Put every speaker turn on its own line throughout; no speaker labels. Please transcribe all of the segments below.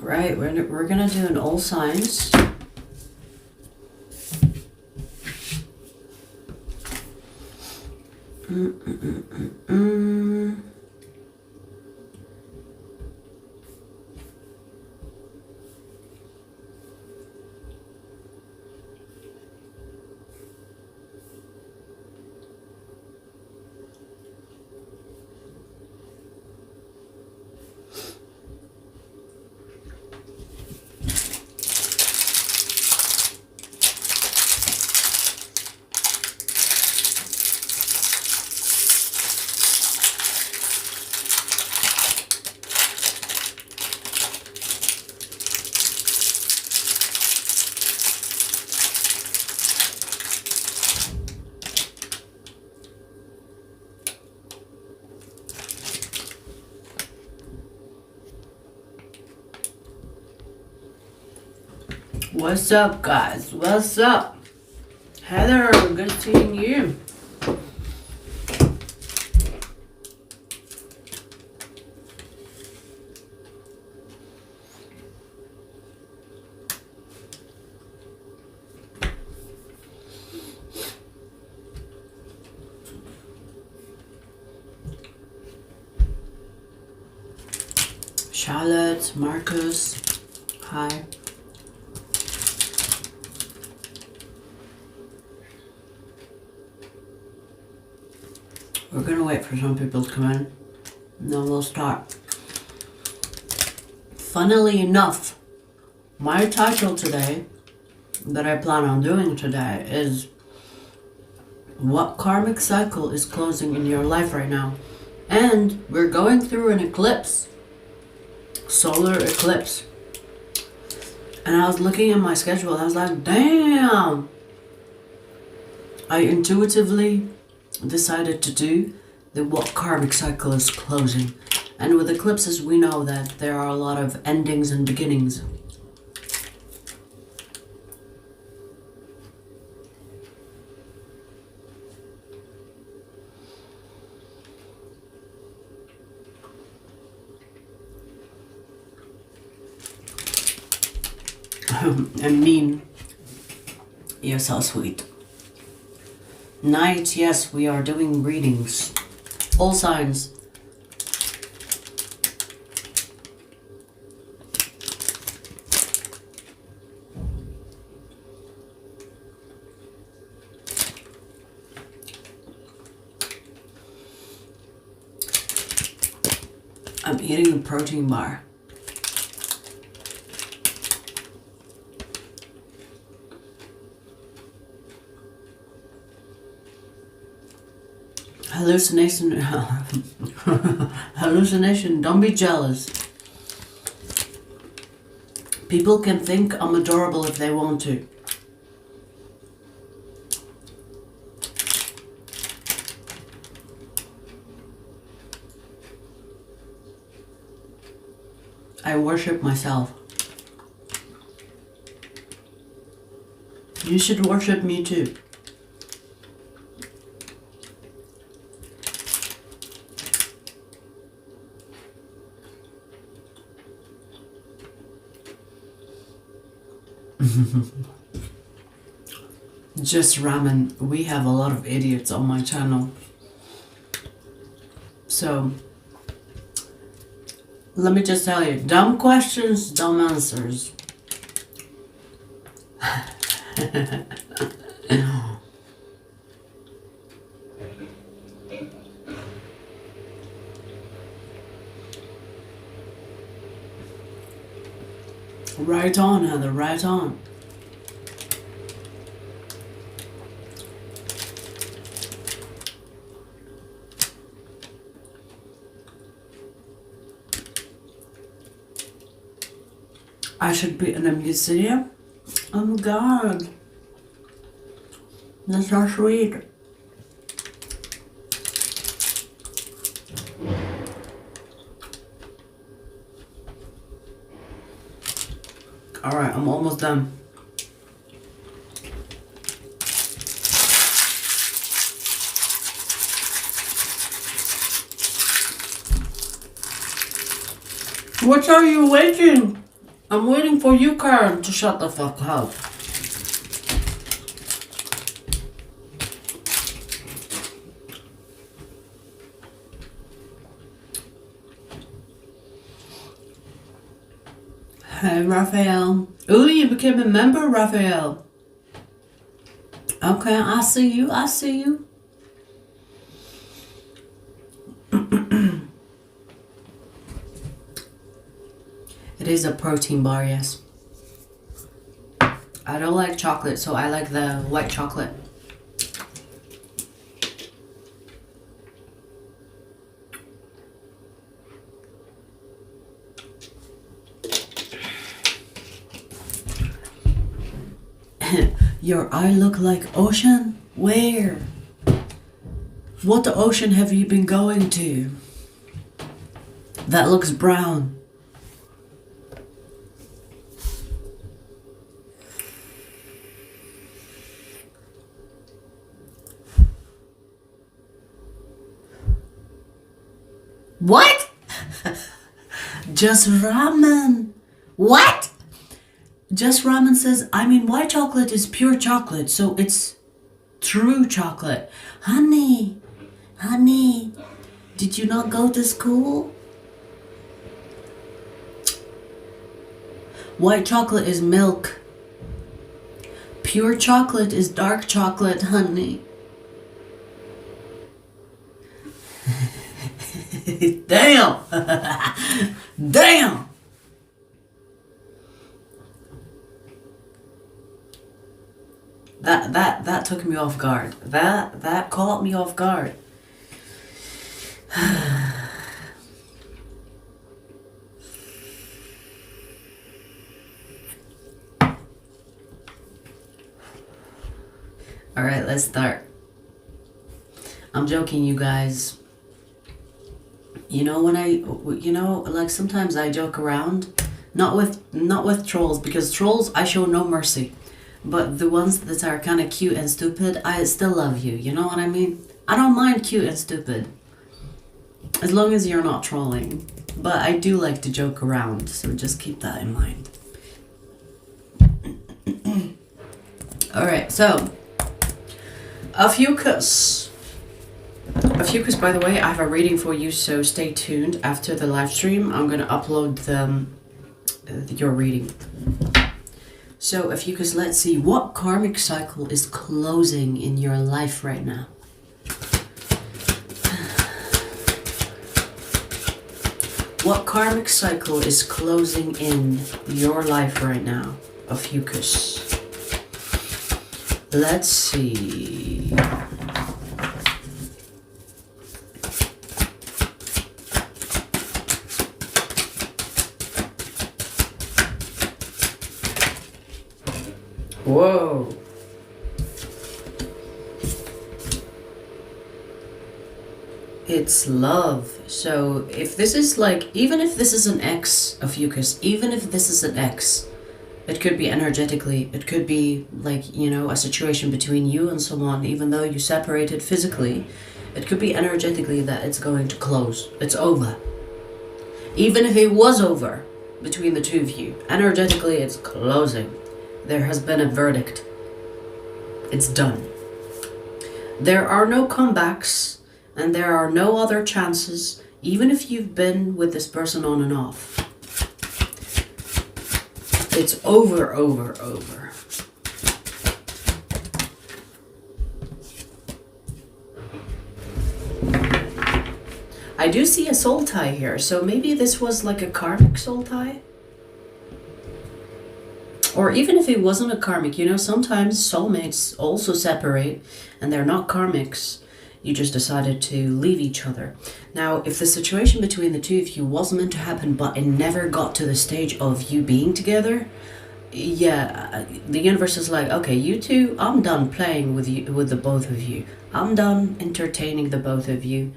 Right, we're gonna do an all signs. What's up, guys? What's up? Heather, good seeing you. Charlotte, Marcus, hi. We're gonna wait for some people to come in, and then we'll start. Funnily enough, my title today, that I plan on doing today, is what karmic cycle is closing in your life right now. And we're going through an eclipse, solar eclipse. And I was looking at my schedule and I was like, damn! I intuitively decided to do the what karmic cycle is closing. And with eclipses we know that there are a lot of endings and beginnings. And mean. Yes, how sweet. Night, yes, we are doing readings. All signs. I'm eating a protein bar. Hallucination, don't be jealous. People can think I'm adorable if they want to. I worship myself. You should worship me too. Just ramen. We have a lot of idiots on my channel. So, let me just tell you, dumb questions, dumb answers. Right on, Heather, right on. I should be in a museum? Oh my god. That's so sweet. Alright, I'm almost done. What are you waiting? I'm waiting for you, Karen, to shut the fuck up. Hey, Raphael. Ooh, you became a member, Raphael. Okay, I see you. I see you. It is a protein bar, yes. I don't like chocolate, so I like the white chocolate. Your eye look like ocean? Where? What ocean have you been going to? That looks brown. What? Just ramen. What? Just ramen says, I mean, white chocolate is pure chocolate, so it's true chocolate. Honey, did you not go to school? White chocolate is milk. Pure chocolate is dark chocolate, honey. Damn! Damn! That took me off guard. That caught me off guard. Alright, let's start. I'm joking, you guys. You know, like sometimes I joke around. Not with trolls, because trolls I show no mercy. But the ones that are kind of cute and stupid, I still love you. You know what I mean? I don't mind cute and stupid. As long as you're not trolling. But I do like to joke around, so just keep that in mind. Alright, so Ophiuchus. Ophiuchus, by the way, I have a reading for you, so stay tuned. After the live stream, I'm going to upload your reading. So, Ophiuchus, let's see. What karmic cycle is closing in your life right now? What karmic cycle is closing in your life right now, Ophiuchus? Let's see. Whoa. It's love. So if this is like, even if this is an ex, Ophiuchus, even if this is an ex, it could be energetically, it could be like, you know, a situation between you and someone, even though you separated physically, it could be energetically that it's going to close. It's over. Even if it was over between the two of you, energetically it's closing. There has been a verdict. It's done. There are no comebacks and there are no other chances, even if you've been with this person on and off. It's over, over, over. I do see a soul tie here, so maybe this was like a karmic soul tie? Or even if it wasn't a karmic, you know, sometimes soulmates also separate and they're not karmics. You just decided to leave each other. Now, if the situation between the two of you was meant to happen, but it never got to the stage of you being together, yeah, the universe is like, okay, you two, I'm done playing with you, with the both of you. I'm done entertaining the both of you.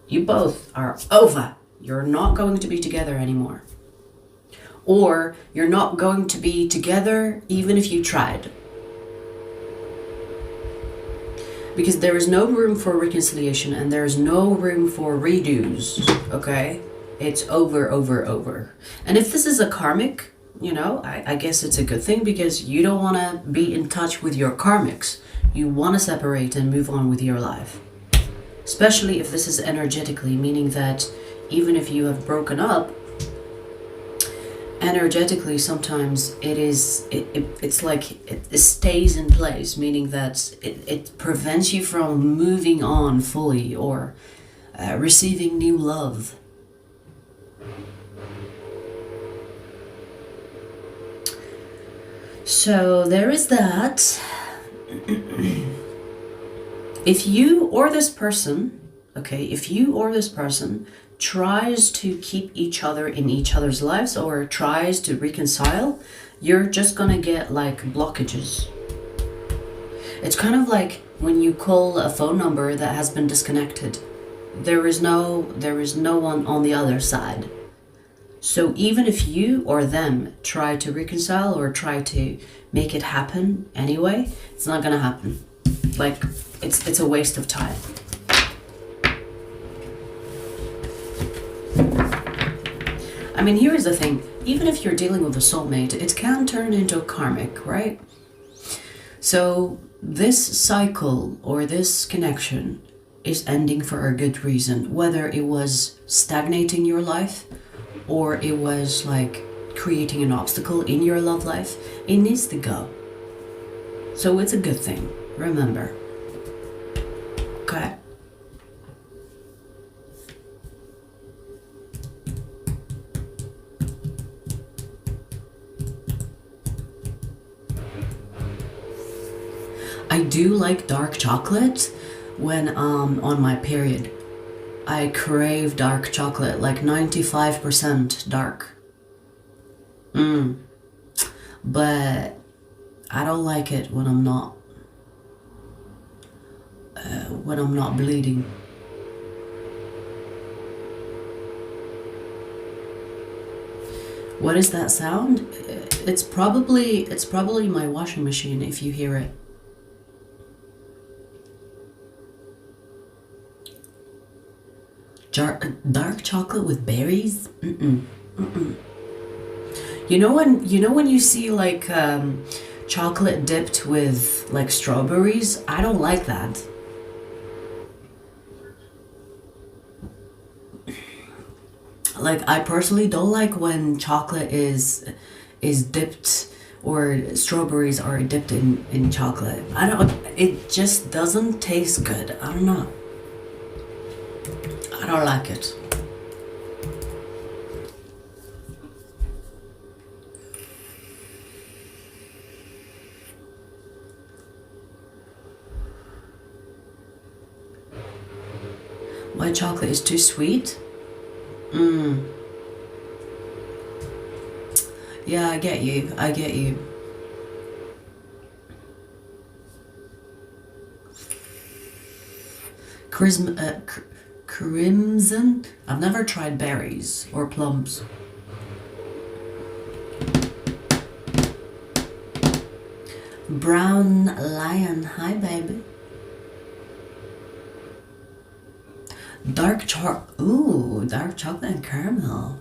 You both are over. You're not going to be together anymore. Or you're not going to be together even if you tried. Because there is no room for reconciliation and there is no room for redos, okay? It's over, over, over. And if this is a karmic, you know, I guess it's a good thing, because you don't want to be in touch with your karmics. You want to separate and move on with your life. Especially if this is energetically, meaning that even if you have broken up, energetically sometimes it's like it stays in place, meaning that it prevents you from moving on fully or receiving new love. So there is that. If you or this person, okay, if you or this person tries to keep each other in each other's lives or tries to reconcile, you're just gonna get like blockages. It's kind of like when you call a phone number that has been disconnected. There is no one on the other side. So even if you or them try to reconcile or try to make it happen anyway, it's not gonna happen. Like, it's a waste of time. I mean, here's the thing. Even if you're dealing with a soulmate, it can turn into a karmic, right? So this cycle or this connection is ending for a good reason. Whether it was stagnating your life or it was like creating an obstacle in your love life, it needs to go. So it's a good thing, remember. Okay. I do like dark chocolate when on my period. I crave dark chocolate, like 95% dark. But I don't like it when I'm not bleeding. What is that sound? It's probably my washing machine if you hear it. Dark chocolate with berries? You know when you see like chocolate dipped with like strawberries? I don't like that. Like, I personally don't like when chocolate is dipped, or strawberries are dipped in chocolate. It just doesn't taste good. I don't know. I don't like it. White chocolate is too sweet? Yeah, I get you. Crimson? I've never tried berries or plums. Brown lion, hi baby. Dark chocolate and caramel.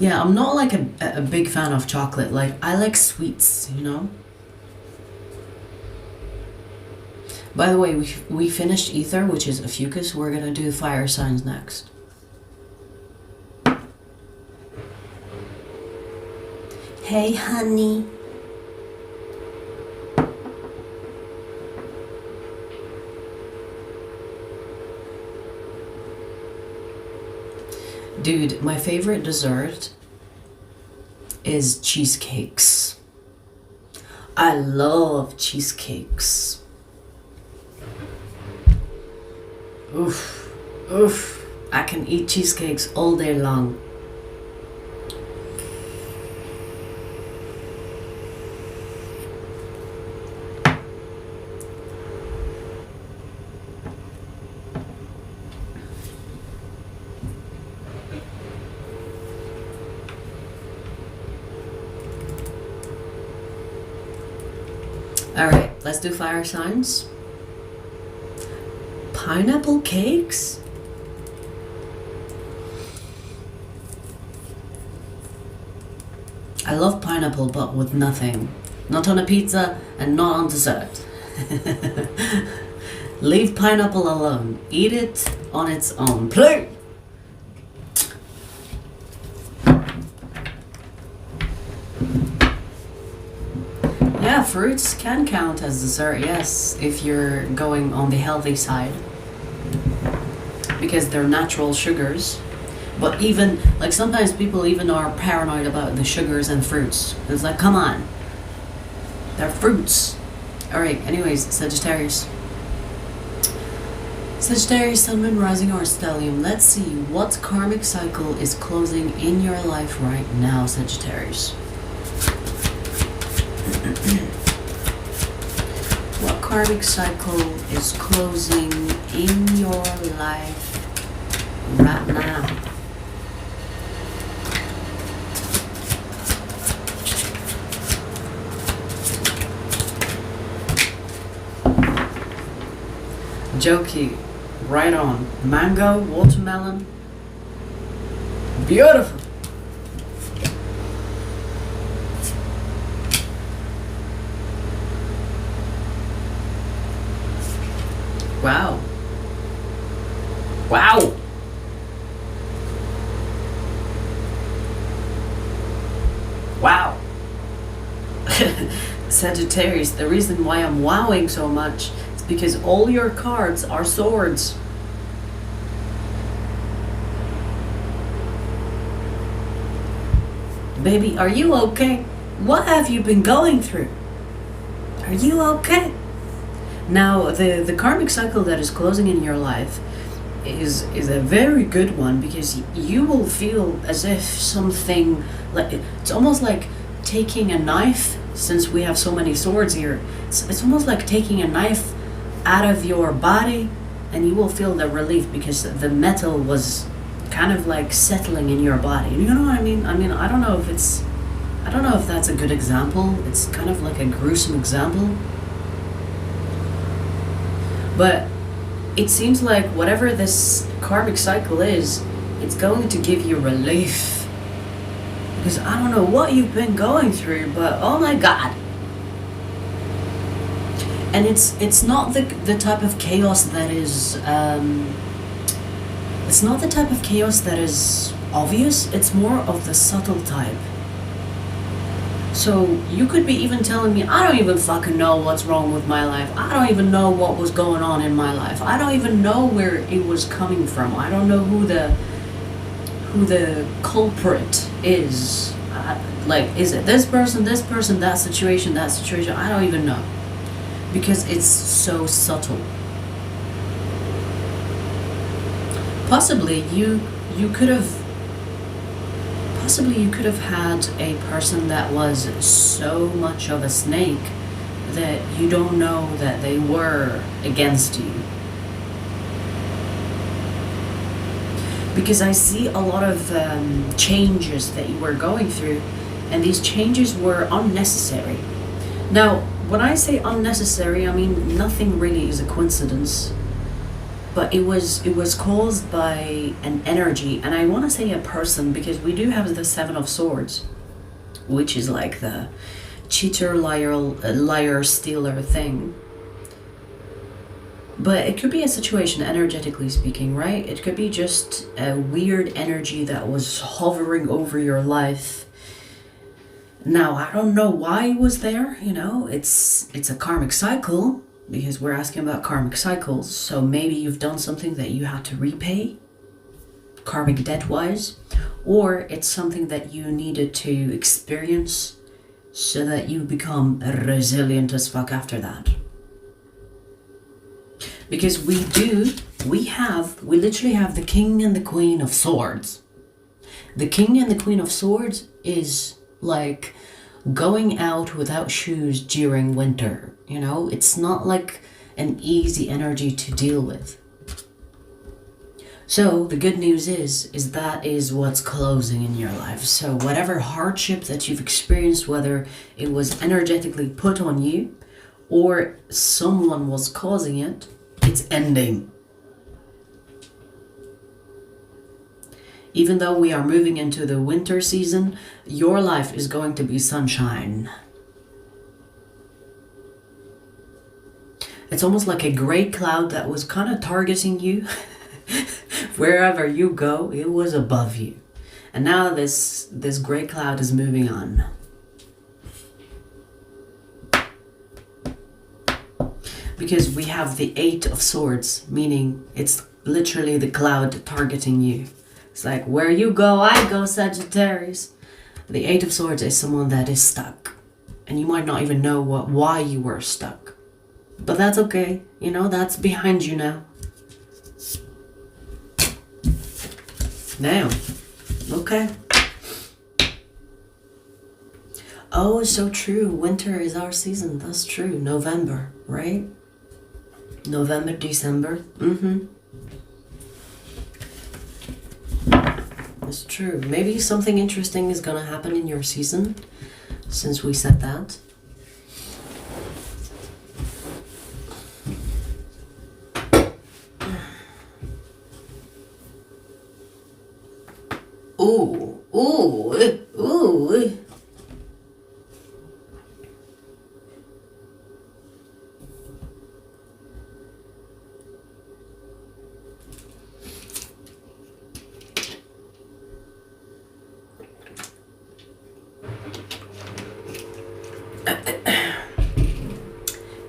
Yeah, I'm not like a big fan of chocolate. Like, I like sweets, you know? By the way, we finished ether, which is Ophiuchus. We're gonna do fire signs next. Hey, honey. Dude, my favorite dessert is cheesecakes. I love cheesecakes. Oof. I can eat cheesecakes all day long. All right, let's do fire signs. Pineapple cakes? I love pineapple, but with nothing. Not on a pizza and not on dessert. Leave pineapple alone. Eat it on its own. Play! Yeah, fruits can count as dessert, yes, if you're going on the healthy side. Because they're natural sugars. But even, like sometimes people even are paranoid about the sugars and fruits. It's like, come on. They're fruits. Alright, anyways, Sagittarius. Sagittarius, Sun, Moon, Rising, or Stellium. Let's see what karmic cycle is closing in your life right now, Sagittarius. What karmic cycle is closing in your life right now? Jokey, right on. Mango, watermelon. Beautiful. Wow. Wow. Wow. Sagittarius, the reason why I'm wowing so much is because all your cards are swords. Baby, are you okay? What have you been going through? Are you okay? Now, the karmic cycle that is closing in your life is a very good one, because you will feel as if something, like it's almost like taking a knife, since we have so many swords here, it's almost like taking a knife out of your body, and you will feel the relief because the metal was kind of like settling in your body. You know what I mean? I don't know if that's a good example. It's kind of like a gruesome example. But it seems like whatever this karmic cycle is, it's going to give you relief. Because I don't know what you've been going through, but oh my god. And it's not the type of chaos that is it's not the type of chaos that is obvious. It's more of the subtle type. So you could be even telling me, I don't even fucking know what's wrong with my life. I don't even know what was going on in my life. I don't even know where it was coming from. I don't know who the culprit is. Like, is it this person, that situation? I don't even know. Because it's so subtle. Possibly you could have had a person that was so much of a snake that you don't know that they were against you. Because I see a lot of changes that you were going through, and these changes were unnecessary. Now, when I say unnecessary, I mean nothing really is a coincidence. But it was caused by an energy, and I want to say a person, because we do have the Seven of Swords, which is like the cheater, liar, stealer thing. But it could be a situation, energetically speaking, right? It could be just a weird energy that was hovering over your life. Now, I don't know why it was there, it's a karmic cycle. Because we're asking about karmic cycles, so maybe you've done something that you had to repay, karmic debt-wise, or it's something that you needed to experience so that you become resilient as fuck after that. Because we literally have the King and the Queen of Swords. The King and the Queen of Swords is like going out without shoes during winter. It's not like an easy energy to deal with. So the good news is that is what's closing in your life. So whatever hardship that you've experienced, whether it was energetically put on you or someone was causing it, it's ending. Even though we are moving into the winter season, your life is going to be sunshine. It's almost like a gray cloud that was kind of targeting you. Wherever you go, it was above you. And now this gray cloud is moving on. Because we have the 8 of Swords, meaning it's literally the cloud targeting you. It's like, where you go, I go, Sagittarius. The 8 of Swords is someone that is stuck. And you might not even know why you were stuck. But that's okay. You know, that's behind you now. Now. Okay. Oh, it's so true. Winter is our season. That's true. November, right? November, December. It's true. Maybe something interesting is gonna happen in your season, since we said that. Ooh, ooh, ooh.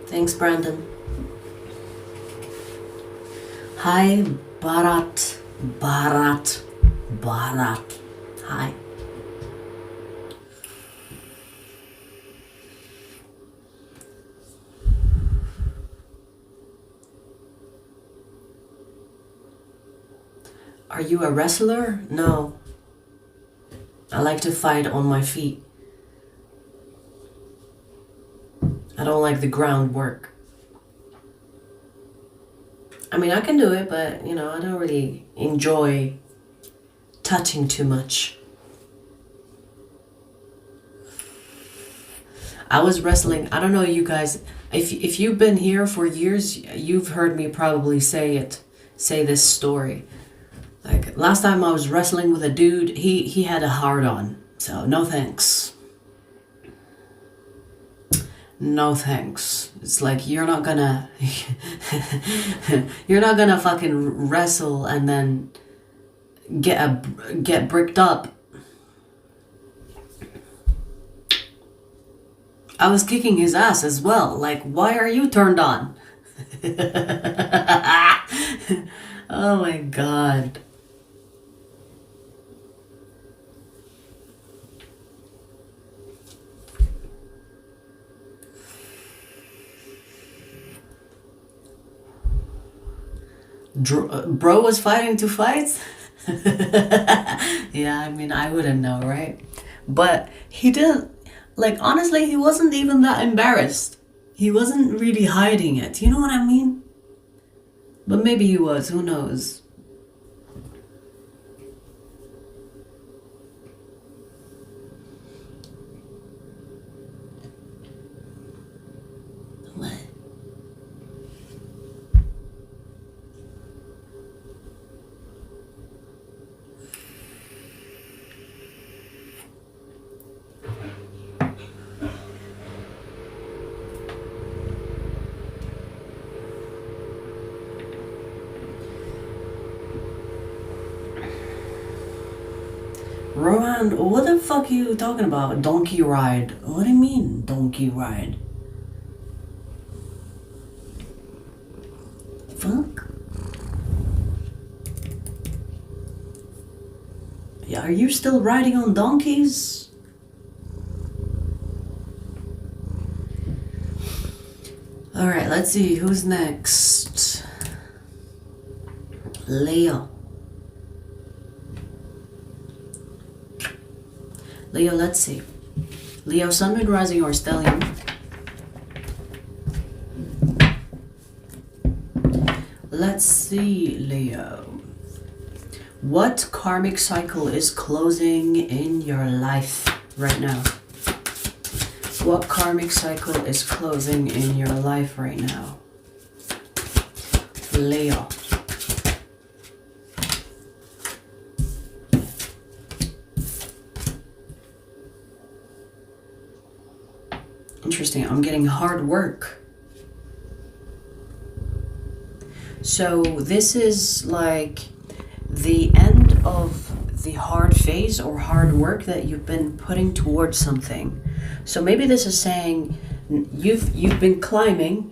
Thanks, Brandon. Hi, Bharat. Hi. Are you a wrestler? No. I like to fight on my feet. I don't like the groundwork. I mean, I can do it, but, you know, I don't really enjoy touching too much. I was wrestling, I don't know, you guys, if you've been here for years, you've heard me probably say this story. Like, last time I was wrestling with a dude, he had a hard-on, so no thanks. No thanks. It's like, you're not gonna fucking wrestle and then get bricked up. I was kicking his ass as well. Like, why are you turned on? Oh my god. Bro was fighting to fight? Yeah, I mean, I wouldn't know, right? But he didn't, like, honestly, he wasn't even that embarrassed. He wasn't really hiding it, you know what I mean? But maybe he was, who knows? What? Rohan, what the fuck are you talking about? Donkey ride? What do you mean, donkey ride? Fuck? Yeah, are you still riding on donkeys? Alright, let's see, who's next? Leo. Leo, let's see. Leo, Sun, Moon, Rising, or Stellium. Let's see, Leo. What karmic cycle is closing in your life right now? What karmic cycle is closing in your life right now? Leo. Interesting. I'm getting hard work. So this is like the end of the hard phase or hard work that you've been putting towards something. So maybe this is saying you've been climbing,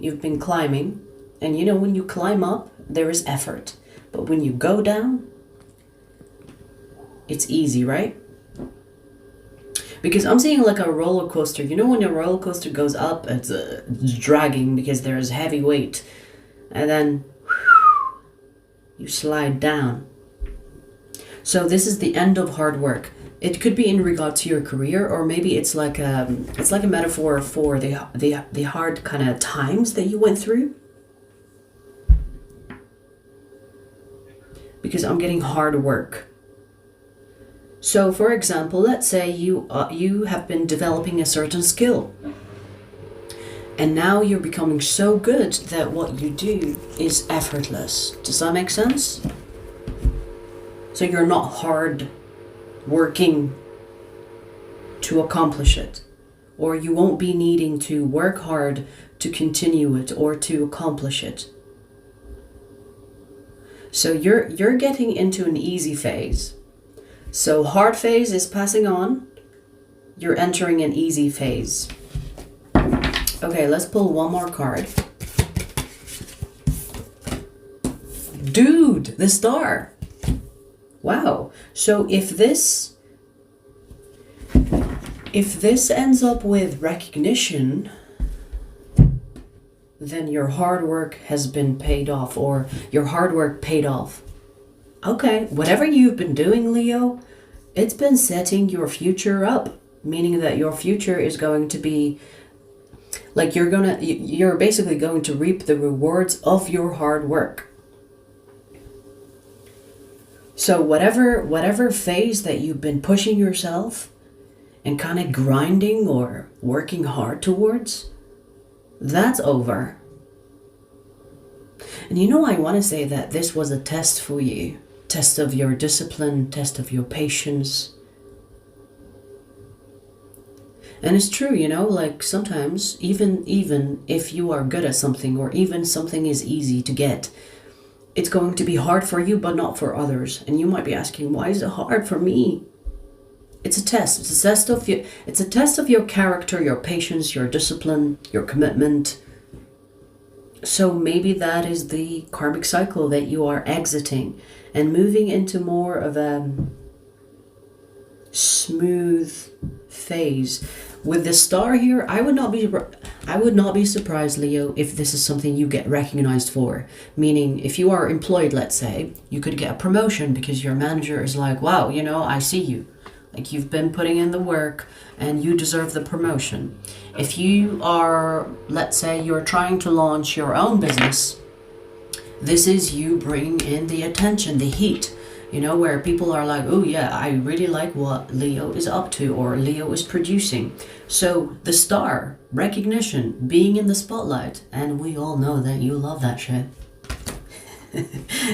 and you know when you climb up, there is effort. But when you go down, it's easy, right? Because I'm seeing like a roller coaster. You know when a roller coaster goes up, it's dragging because there's heavy weight. And then you slide down. So this is the end of hard work. It could be in regard to your career, or maybe it's like a metaphor for the hard kind of times that you went through. Because I'm getting hard work. So, for example, let's say you have been developing a certain skill, and now you're becoming so good that what you do is effortless. Does that make sense? So you're not hard working to accomplish it, or you won't be needing to work hard to continue it or to accomplish it. So you're getting into an easy phase. So hard phase is passing on. You're entering an easy phase. Okay, let's pull one more card. Dude, the star. Wow. So if this ends up with recognition, then your hard work has been paid off, or your hard work paid off. Okay, whatever you've been doing, Leo, it's been setting your future up, meaning that your future is going to be like you're basically going to reap the rewards of your hard work. So whatever phase that you've been pushing yourself and kind of grinding or working hard towards, that's over. And you know, I want to say that this was a test for you. Test of your discipline, test of your patience. And it's true, you know, like sometimes even if you are good at something, or even something is easy to get, it's going to be hard for you but not for others. And you might be asking, why is it hard for me? It's a test. It's a test of your character, your patience, your discipline, your commitment. So maybe that is the karmic cycle that you are exiting and moving into more of a smooth phase. With the star here, I would not be surprised, Leo, if this is something you get recognized for. Meaning, if you are employed, let's say, you could get a promotion because your manager is like, wow, you know, I see you. Like, you've been putting in the work and you deserve the promotion. If you are, let's say, you're trying to launch your own business, this is you bringing in the attention, the heat, you know, where people are like, oh yeah, I really like what Leo is up to, or Leo is producing. So the star, recognition, being in the spotlight, and we all know that you love that shit.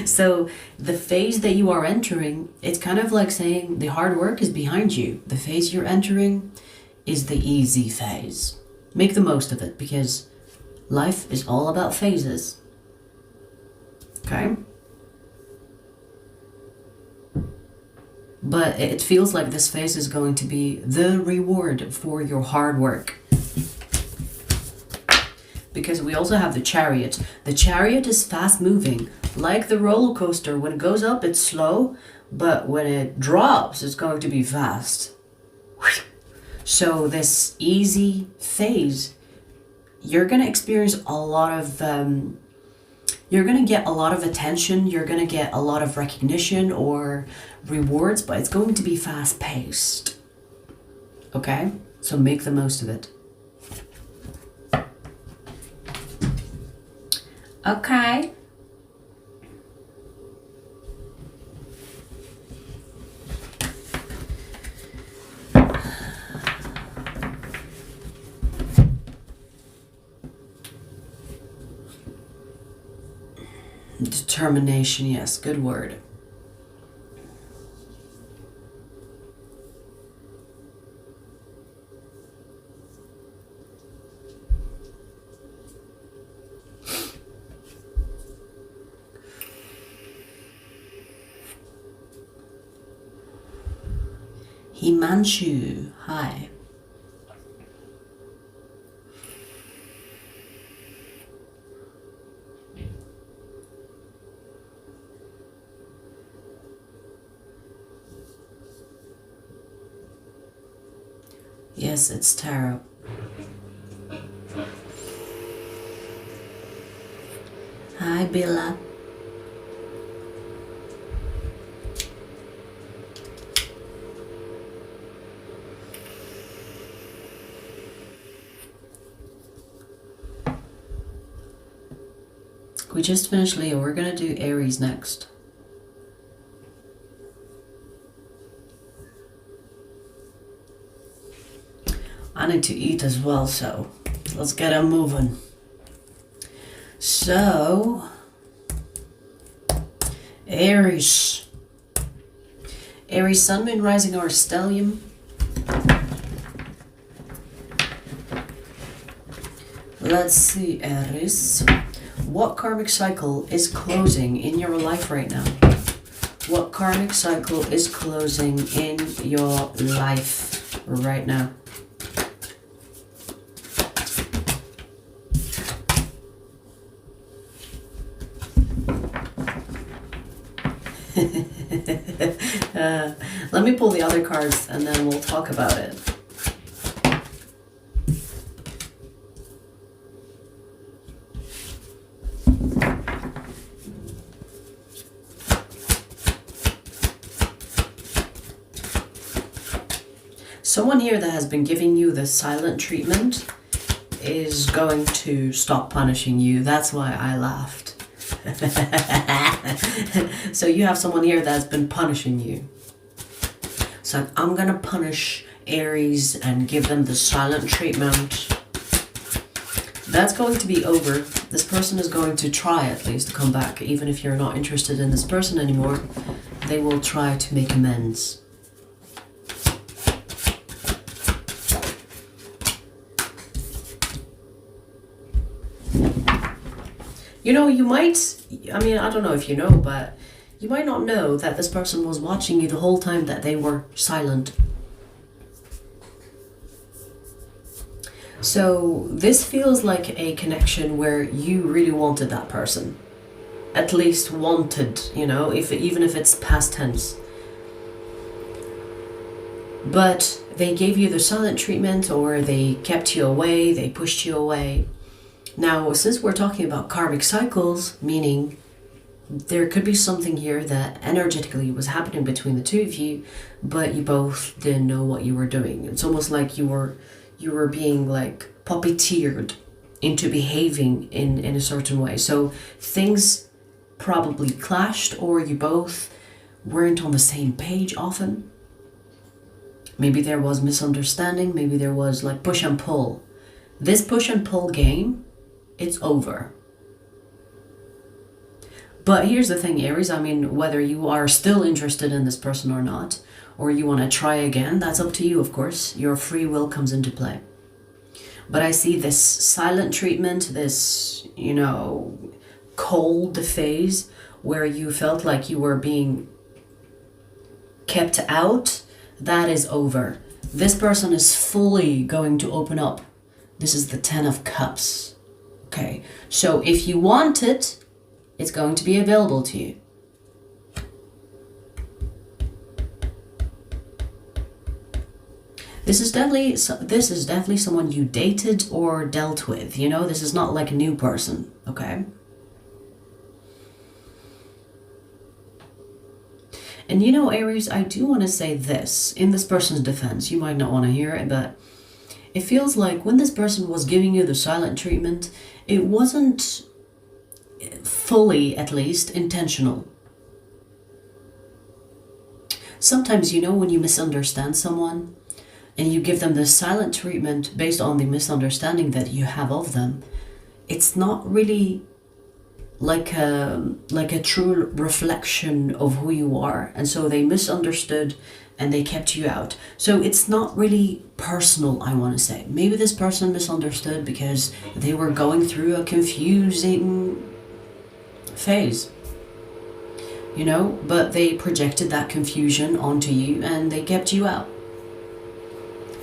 So the phase that you are entering, it's kind of like saying the hard work is behind you. The phase you're entering is the easy phase. Make the most of it, because life is all about phases. Okay? But it feels like this phase is going to be the reward for your hard work. Because we also have the Chariot. The Chariot is fast moving. Like the roller coaster, when it goes up, it's slow. But when it drops, it's going to be fast. So this easy phase, you're going to experience a lot of... you're going to get a lot of attention. You're going to get a lot of recognition or rewards. But it's going to be fast-paced. Okay? So make the most of it. Okay. Determination, yes, good word. Himanshu, hi. Yes, it's tarot. Hi, Billa. We just finished Leo. We're gonna do Aries next. I need to eat as well, so let's get it moving. So, Aries. Aries, Sun, Moon, Rising, or Stellium. Let's see, Aries. What karmic cycle is closing in your life right now? What karmic cycle is closing in your life right now? Let me pull the other cards and then we'll talk about it. Someone here that has been giving you the silent treatment is going to stop punishing you. That's why I laughed. So you have someone here that's been punishing you. So I'm gonna punish Aries and give them the silent treatment. That's going to be over. This person is going to try at least to come back. Even if you're not interested in this person anymore, they will try to make amends. You know, you might, I mean, I don't know if you know, but you might not know that this person was watching you the whole time that they were silent. So this feels like a connection where you really wanted that person. At least wanted, you know, even if it's past tense. But they gave you the silent treatment, or they kept you away, they pushed you away. Now, since we're talking about karmic cycles, meaning there could be something here that energetically was happening between the two of you, but you both didn't know what you were doing. It's almost like you were being like puppeteered into behaving in a certain way. So things probably clashed, or you both weren't on the same page often. Maybe there was misunderstanding, maybe there was like push and pull. This push and pull game, it's over. But here's the thing, Aries, I mean, whether you are still interested in this person or not, or you want to try again, that's up to you, of course. Your free will comes into play. But I see this silent treatment, this, you know, cold phase where you felt like you were being kept out. That is over. This person is fully going to open up. This is the 10 of Cups. Okay, so if you want it, it's going to be available to you. This is definitely someone you dated or dealt with. You know, this is not like a new person. Okay. And you know, Aries, I do want to say this in this person's defense. You might not want to hear it, but it feels like when this person was giving you the silent treatment, it wasn't fully, at least, intentional. Sometimes, you know, when you misunderstand someone and you give them the silent treatment based on the misunderstanding that you have of them, it's not really like a true reflection of who you are, and so they misunderstood and they kept you out. So it's not really personal, I want to say. Maybe this person misunderstood because they were going through a confusing phase, you know, but they projected that confusion onto you and they kept you out.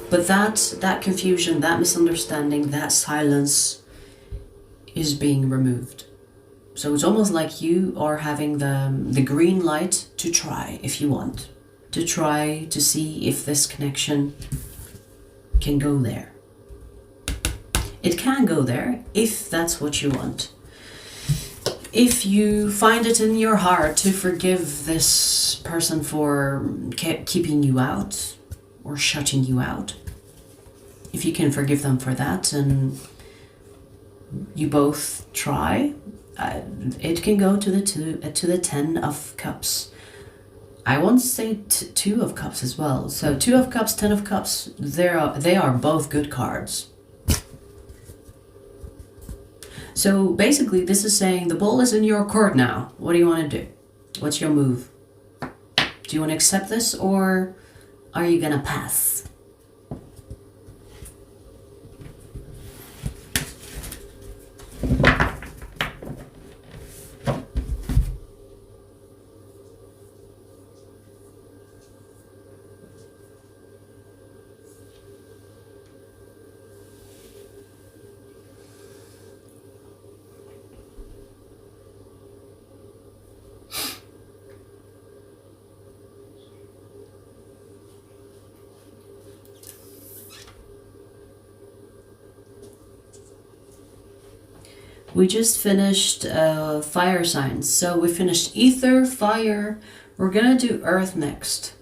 But that confusion, that misunderstanding, that silence is being removed. So it's almost like you are having the green light to try, if you want, to try to see if this connection can go there. It can go there if that's what you want. If you find it in your heart to forgive this person for keeping you out or shutting you out, if you can forgive them for that and you both try, it can go to the 10 of Cups. I won't say 2 of Cups as well. So 2 of Cups, 10 of Cups, they are both good cards. So basically this is saying the ball is in your court now. What do you want to do? What's your move? Do you want to accept this, or are you gonna pass? We just finished fire signs. So we finished ether, fire. We're gonna do earth next.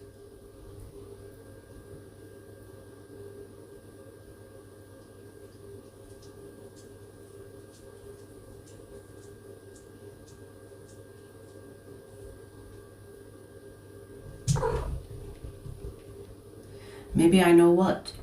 Maybe I know what.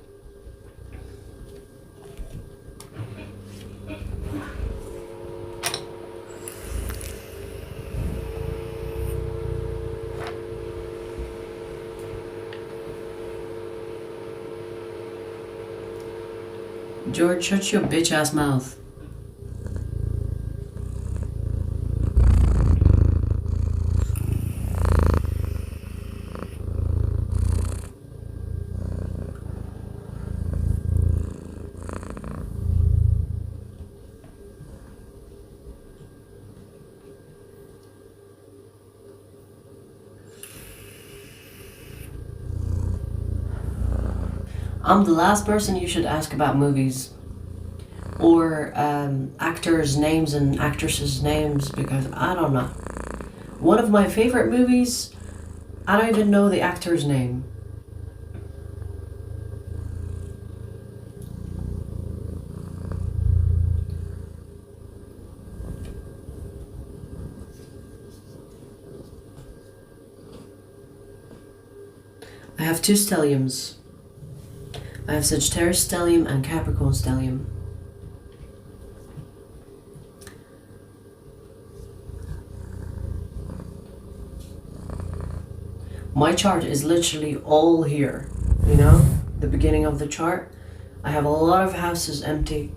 George, shut your bitch ass mouth. I'm the last person you should ask about movies or actors' names and actresses' names, because I don't know. One of my favorite movies, I don't even know the actor's name. I have 2 stelliums. I have Sagittarius stellium and Capricorn stellium. My chart is literally all here, you know, the beginning of the chart. I have a lot of houses empty.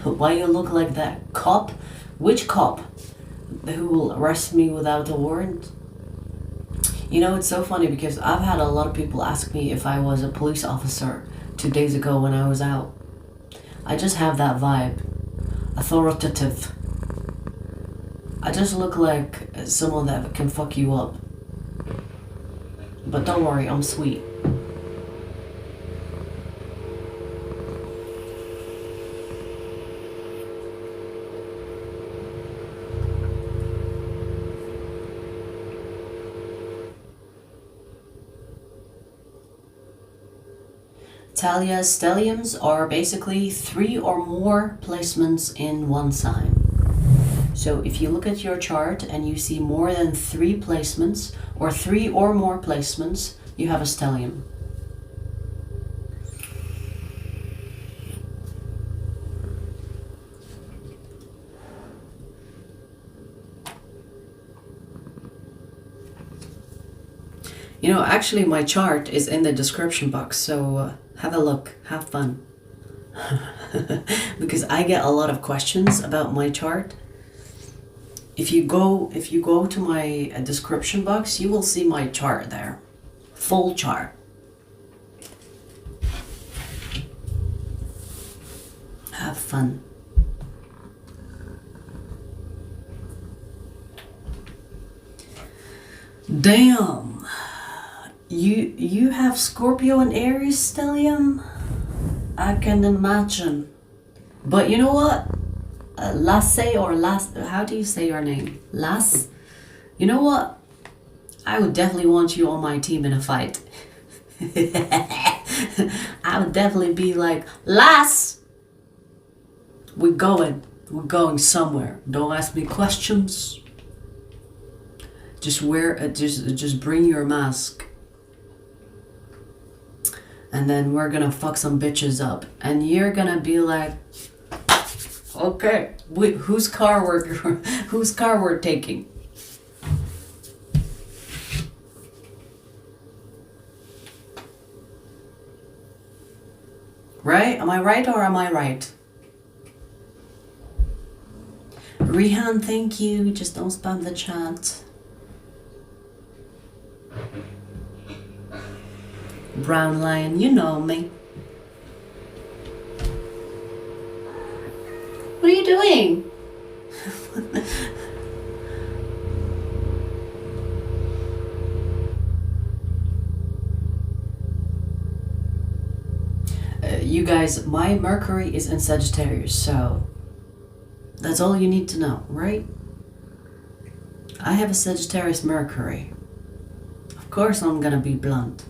Why you look like that? Cop? Which cop? Who will arrest me without a warrant? You know, it's so funny because I've had a lot of people ask me if I was a police officer 2 days ago when I was out. I just have that vibe. Authoritative. I just look like someone that can fuck you up. But don't worry, I'm sweet. Talia stelliums are basically 3 or more placements in one sign. So if you look at your chart and you see more than 3 placements or 3 or more placements, you have a stellium. You know, actually my chart is in the description box, so have a look, have fun. Because I get a lot of questions about my chart. If you go to my description box, you will see my chart there. Full chart. Have fun. Damn. You have Scorpio and Aries stellium? I can imagine. But you know what? How do you say your name? Lass? You know what? I would definitely want you on my team in a fight. I would definitely be like, Lass! We're going somewhere. Don't ask me questions. Just just bring your mask. And then we're gonna fuck some bitches up. And you're gonna be like, okay, whose car we're taking? Right? Am I right or am I right? Rihan, thank you. Just don't spam the chat. Brown Lion, you know me. What are you doing? You guys, my Mercury is in Sagittarius, so that's all you need to know, right? I have a Sagittarius Mercury. Of course I'm gonna be blunt.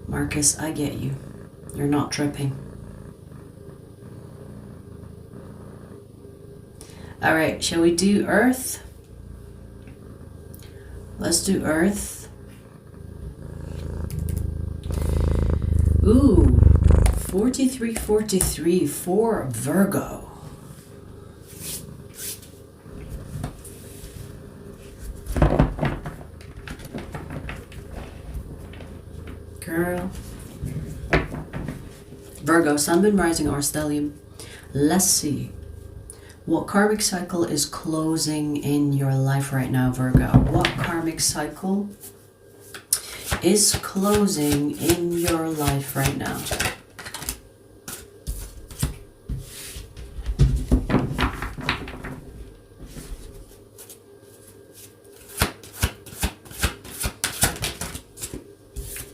Marcus, I get you. You're not tripping. Alright, shall we do Earth? Let's do Earth. Ooh, 4343 for Virgo. Girl. Virgo, Sun, Moon, Rising, or stellium. Let's see. What karmic cycle is closing in your life right now, Virgo? What karmic cycle is closing in your life right now?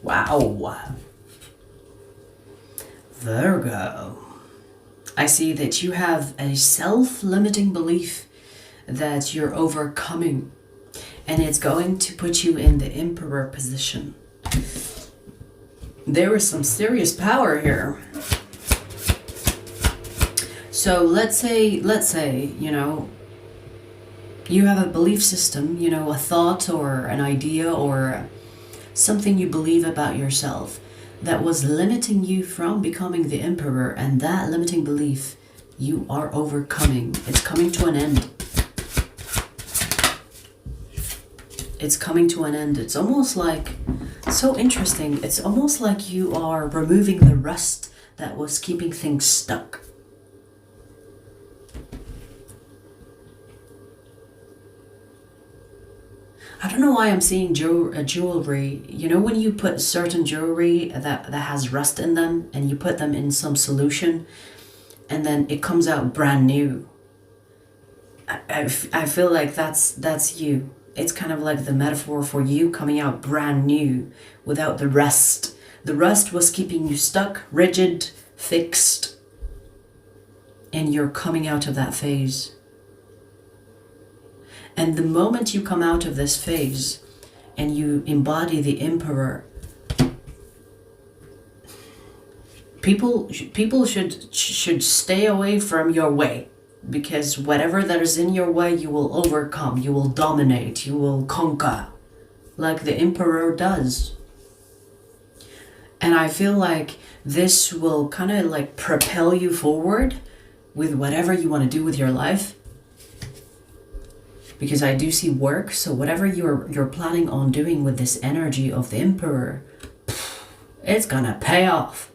Wow. Virgo. I see that you have a self-limiting belief that you're overcoming, and it's going to put you in the Emperor position. There is some serious power here. So let's say, you know, you have a belief system, you know, a thought or an idea or something you believe about yourself that was limiting you from becoming the Emperor, and that limiting belief you are overcoming. It's coming to an end. It's coming to an end. It's almost like, so interesting, it's almost like you are removing the rust that was keeping things stuck. I don't know why I'm seeing jewelry. You know when you put certain jewelry that has rust in them and you put them in some solution and then it comes out brand new. I feel like that's you. It's kind of like the metaphor for you coming out brand new without the rust. The rust was keeping you stuck, rigid, fixed, and you're coming out of that phase. And the moment you come out of this phase and you embody the Emperor, people should stay away from your way, because whatever that is in your way, you will overcome, you will dominate, you will conquer, like the Emperor does. And I feel like this will kind of like propel you forward with whatever you want to do with your life. Because I do see work, so whatever you're planning on doing with this energy of the Emperor, it's gonna pay off.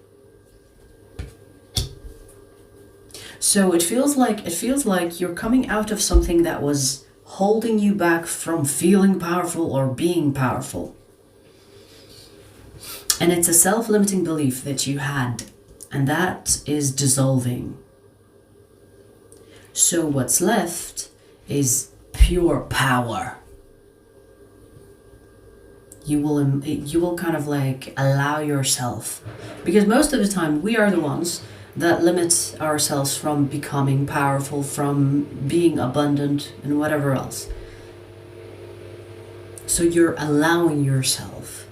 So it feels like you're coming out of something that was holding you back from feeling powerful or being powerful. And it's a self-limiting belief that you had, and that is dissolving. So what's left is pure power. You will kind of like allow yourself, because most of the time we are the ones that limit ourselves from becoming powerful, from being abundant and whatever else. So you're allowing yourself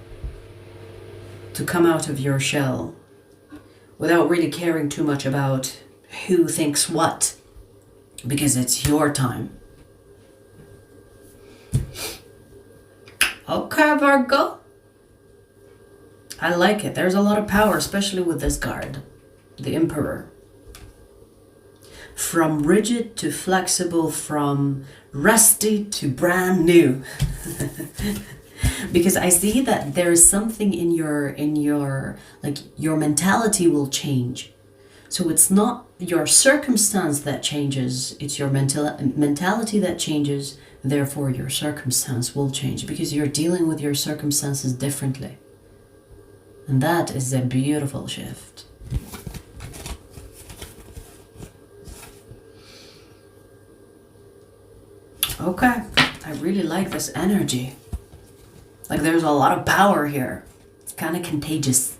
to come out of your shell without really caring too much about who thinks what, because it's your time. Okay, Virgo. I like it. There's a lot of power, especially with this card, the Emperor. From rigid to flexible, from rusty to brand new. Because I see that there's something in your like your mentality will change. So it's not your circumstance that changes, it's your mentality that changes, therefore your circumstance will change, because you're dealing with your circumstances differently. And that is a beautiful shift. Okay, I really like this energy. Like there's a lot of power here. It's kind of contagious.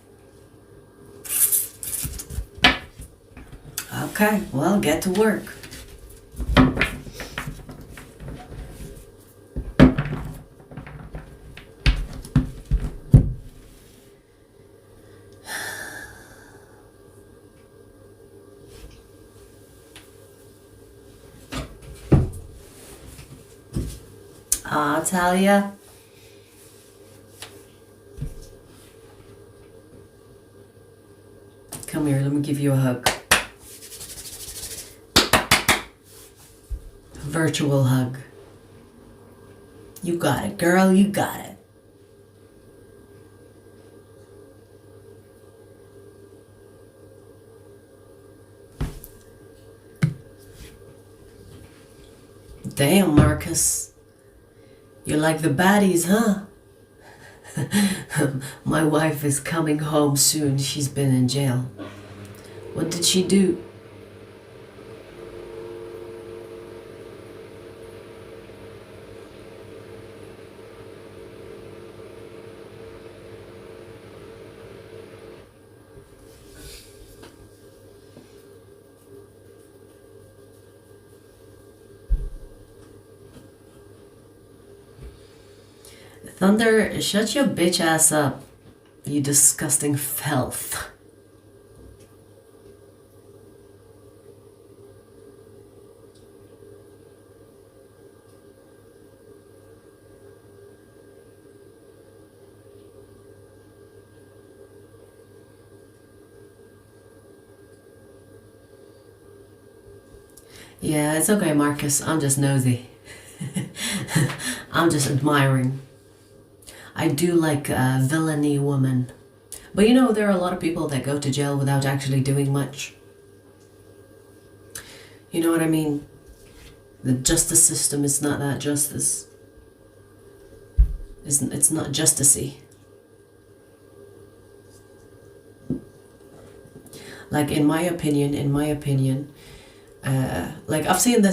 Okay, well, get to work. I'll tell ya. Come here, let me give you a hug. Virtual hug. You got it, girl, you got it. Damn, Marcus. You like the baddies, huh? My wife is coming home soon. She's been in jail. What did she do? Thunder, shut your bitch ass up, you disgusting filth. Yeah, it's okay, Marcus. I'm just nosy. I'm just admiring. I do like a villainy woman. But you know, there are a lot of people that go to jail without actually doing much. You know what I mean? The justice system is not that justice. It's not justicey. Like in my opinion, like I've seen the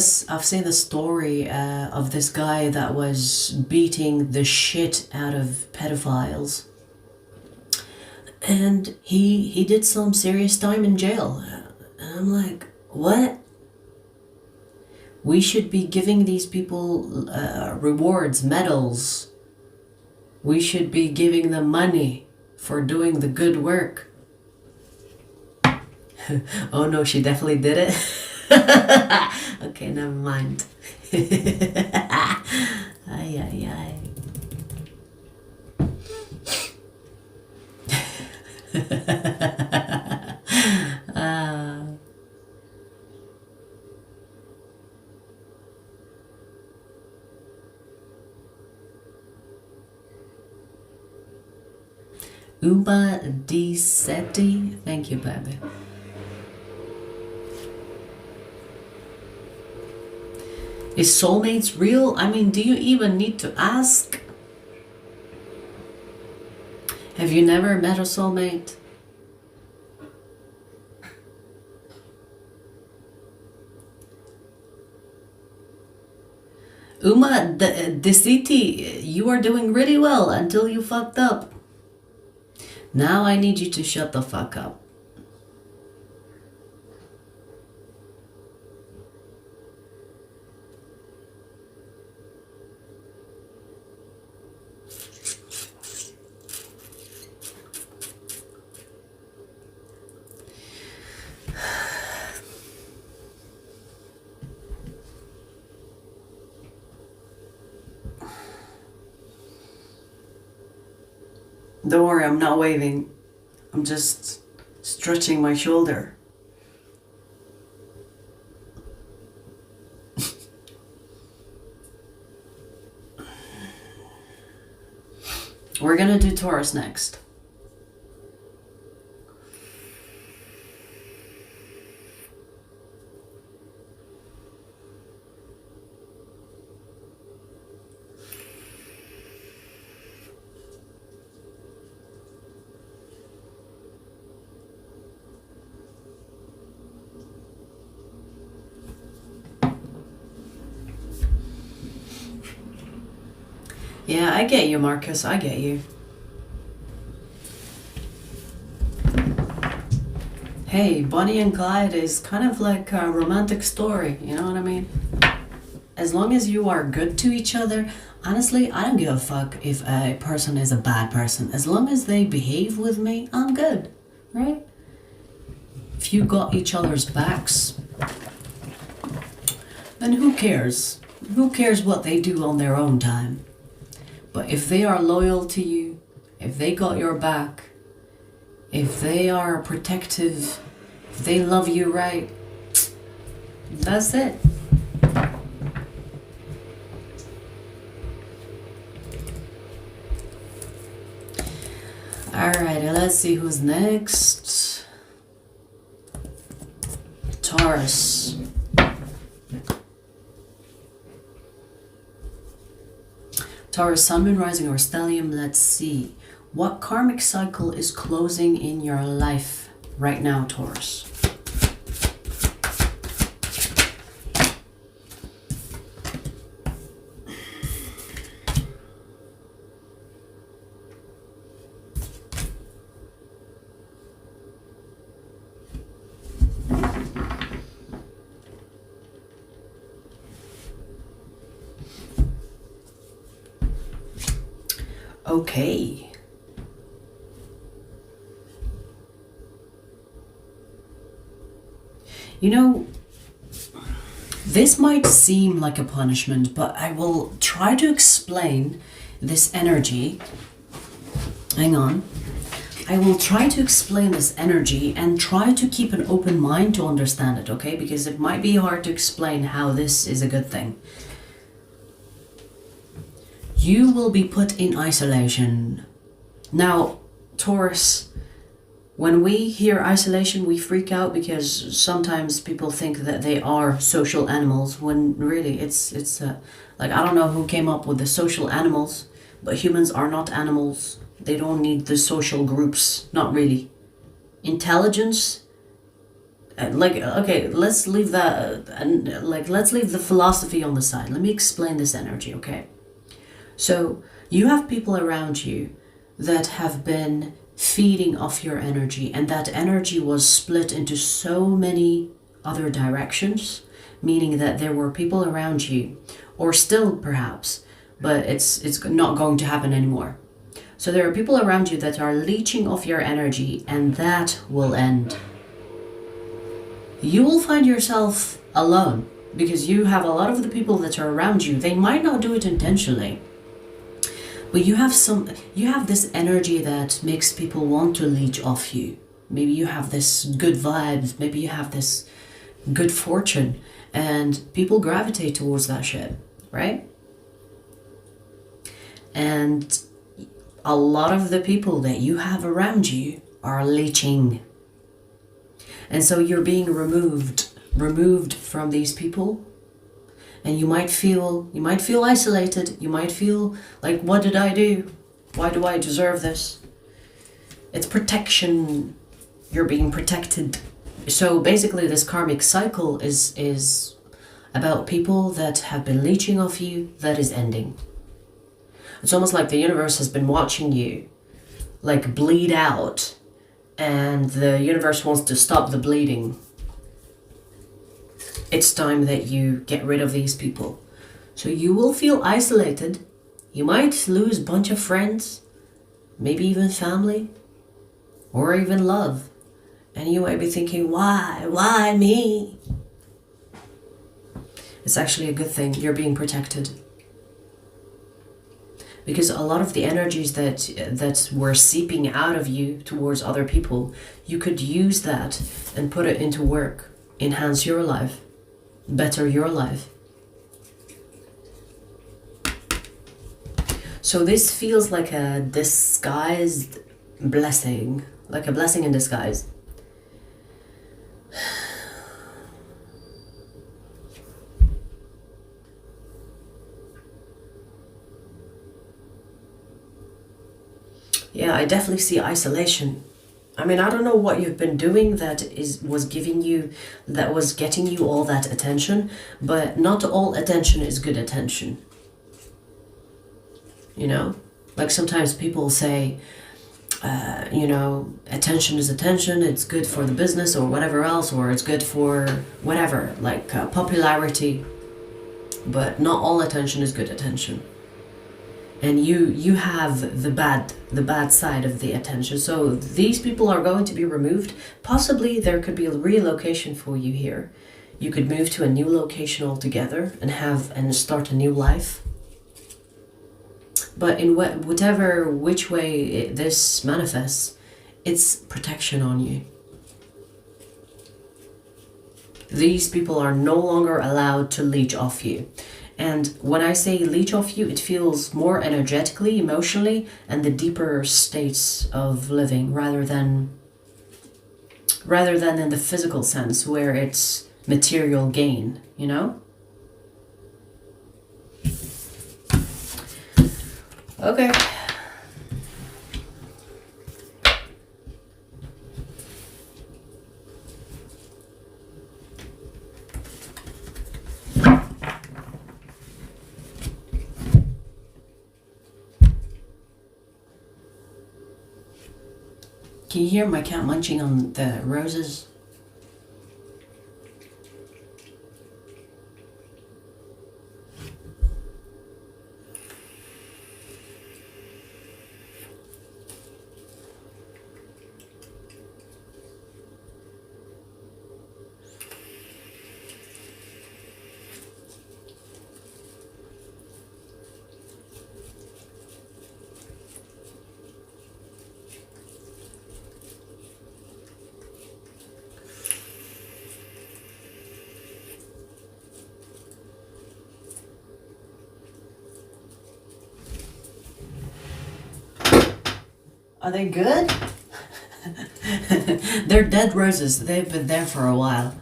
story of this guy that was beating the shit out of pedophiles, and he did some serious time in jail. And I'm like, what? We should be giving these people rewards, medals. We should be giving them money for doing the good work. Oh no, she definitely did it. Okay, never mind. Ay, ay, ay. Uma Di Seti, thank you, baby. Is soulmates real? I mean, do you even need to ask? Have you never met a soulmate? Uma Di Seti, you are doing really well until you fucked up. Now I need you to shut the fuck up. Don't worry, I'm not waving. I'm just stretching my shoulder. We're gonna do Taurus next. Yeah, I get you, Marcus. I get you. Hey, Bonnie and Clyde is kind of like a romantic story, you know what I mean? As long as you are good to each other, honestly, I don't give a fuck if a person is a bad person. As long as they behave with me, I'm good, right? If you got each other's backs, then who cares? Who cares what they do on their own time? But if they are loyal to you, if they got your back, if they are protective, if they love you right, that's it. Alright, let's see who's next. Taurus. Taurus, Sun, Moon, Rising, or Stellium. Let's see. What karmic cycle is closing in your life right now, Taurus? Okay. You know, this might seem like a punishment, but I will try to explain this energy. Hang on. I will try to explain this energy and try to keep an open mind to understand it, okay? Because it might be hard to explain how this is a good thing. You will be put in isolation. Now, Taurus, when we hear isolation, we freak out because sometimes people think that they are social animals when really it's like, I don't know who came up with the social animals, but humans are not animals. They don't need the social groups, not really. Intelligence like, okay, let's leave that, let's leave the philosophy on the side. Let me explain this energy, okay? So you have people around you that have been feeding off your energy, and that energy was split into so many other directions, meaning that there were people around you, or still perhaps, but it's not going to happen anymore. So there are people around you that are leeching off your energy, and that will end. You will find yourself alone because you have a lot of the people that are around you. They might not do it intentionally, but you have this energy that makes people want to leech off you. Maybe you have this good vibes, maybe you have this good fortune, and people gravitate towards that shit, right? And a lot of the people that you have around you are leeching. And so you're being removed from these people. And you might feel isolated. You might feel like, what did I do? Why do I deserve this? It's protection. You're being protected. So basically this karmic cycle is about people that have been leeching off you, that is ending. It's almost like the universe has been watching you like bleed out, and the universe wants to stop the bleeding. It's time that you get rid of these people. So you will feel isolated. You might lose a bunch of friends, maybe even family, or even love. And you might be thinking, why me? It's actually a good thing. You're being protected. Because a lot of the energies that were seeping out of you towards other people, you could use that and put it into work, enhance your life, better your life. So this feels like a disguised blessing, like a blessing in disguise. Yeah, I definitely see isolation. I mean, I don't know what you've been doing that was getting you all that attention, but not all attention is good attention. You know? Like sometimes people say, attention is attention, it's good for the business or whatever else, or it's good for whatever, like popularity, but not all attention is good attention. And you have the bad side of the attention. So these people are going to be removed. Possibly there could be a relocation for you here. You could move to a new location altogether and start a new life. But in which way this manifests, it's protection on you. These people are no longer allowed to leech off you. And when I say leech off you, it feels more energetically, emotionally, and the deeper states of living rather than in the physical sense where it's material gain, you know? Okay. Can you hear my cat munching on the roses? Are they good? They're dead roses. They've been there for a while.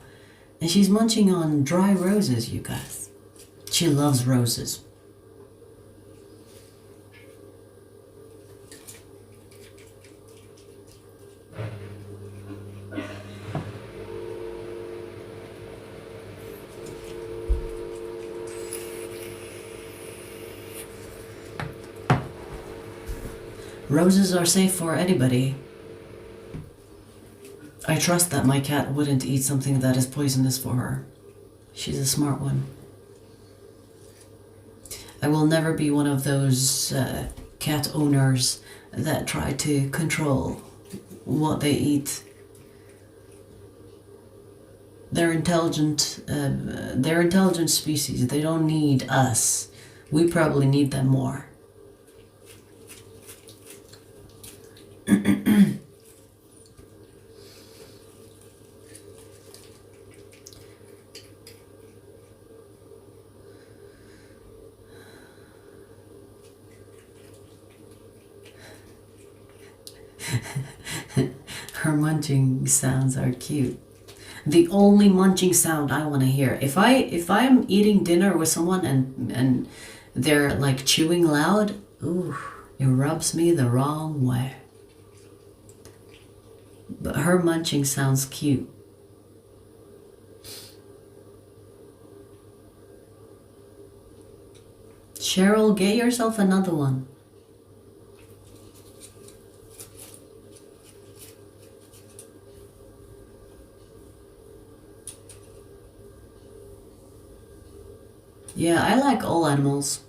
And she's munching on dry roses, you guys. She loves roses. Roses are safe for anybody. I trust that my cat wouldn't eat something that is poisonous for her. She's a smart one. I will never be one of those cat owners that try to control what they eat. They're intelligent species. They don't need us. We probably need them more. Her munching sounds are cute. The only munching sound I want to hear. If I'm eating dinner with someone and they're like chewing loud, ooh, it rubs me the wrong way. But her munching sounds cute. Cheryl, get yourself another one. Yeah, I like all animals,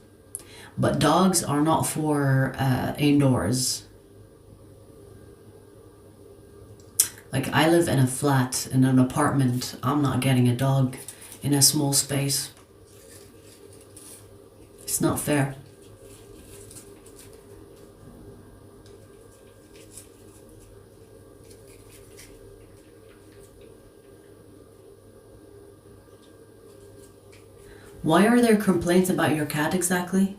but dogs are not for indoors. Like, I live in a flat, in an apartment. I'm not getting a dog in a small space. It's not fair. Why are there complaints about your cat exactly?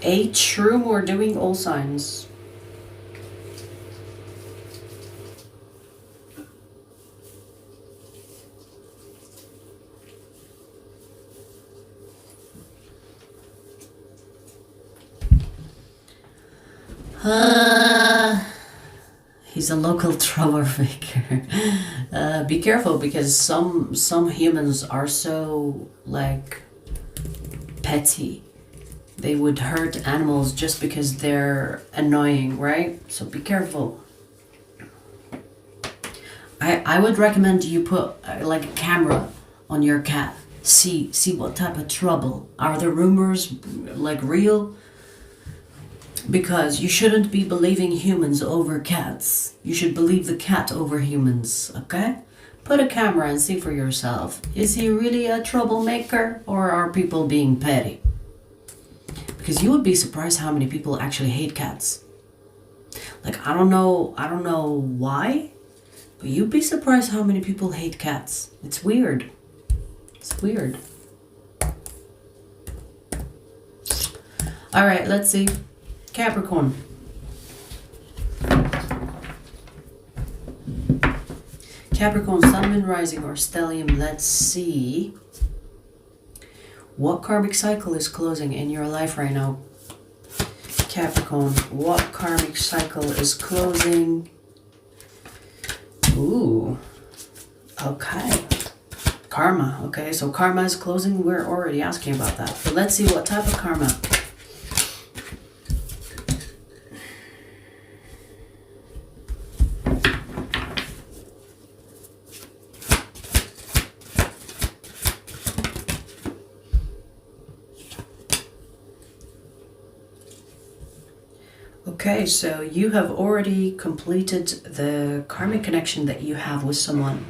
A shroom or doing all signs. He's a local troublemaker. Be careful, because some humans are so like petty. They would hurt animals just because they're annoying, right? So be careful. I would recommend you put like a camera on your cat. See what type of trouble. Are the rumors like real? Because you shouldn't be believing humans over cats. You should believe the cat over humans, okay? Put a camera and see for yourself. Is he really a troublemaker, or are people being petty? Because you would be surprised how many people actually hate cats. Like, I don't know why, but you'd be surprised how many people hate cats. It's weird. It's weird. All right, let's see. Capricorn. Capricorn, Sun, Moon, Rising, or Stellium. Let's see. What karmic cycle is closing in your life right now? Capricorn, what karmic cycle is closing? Ooh. Okay. Karma. Okay, so karma is closing. We're already asking about that. But let's see what type of karma. Okay, so you have already completed the karmic connection that you have with someone.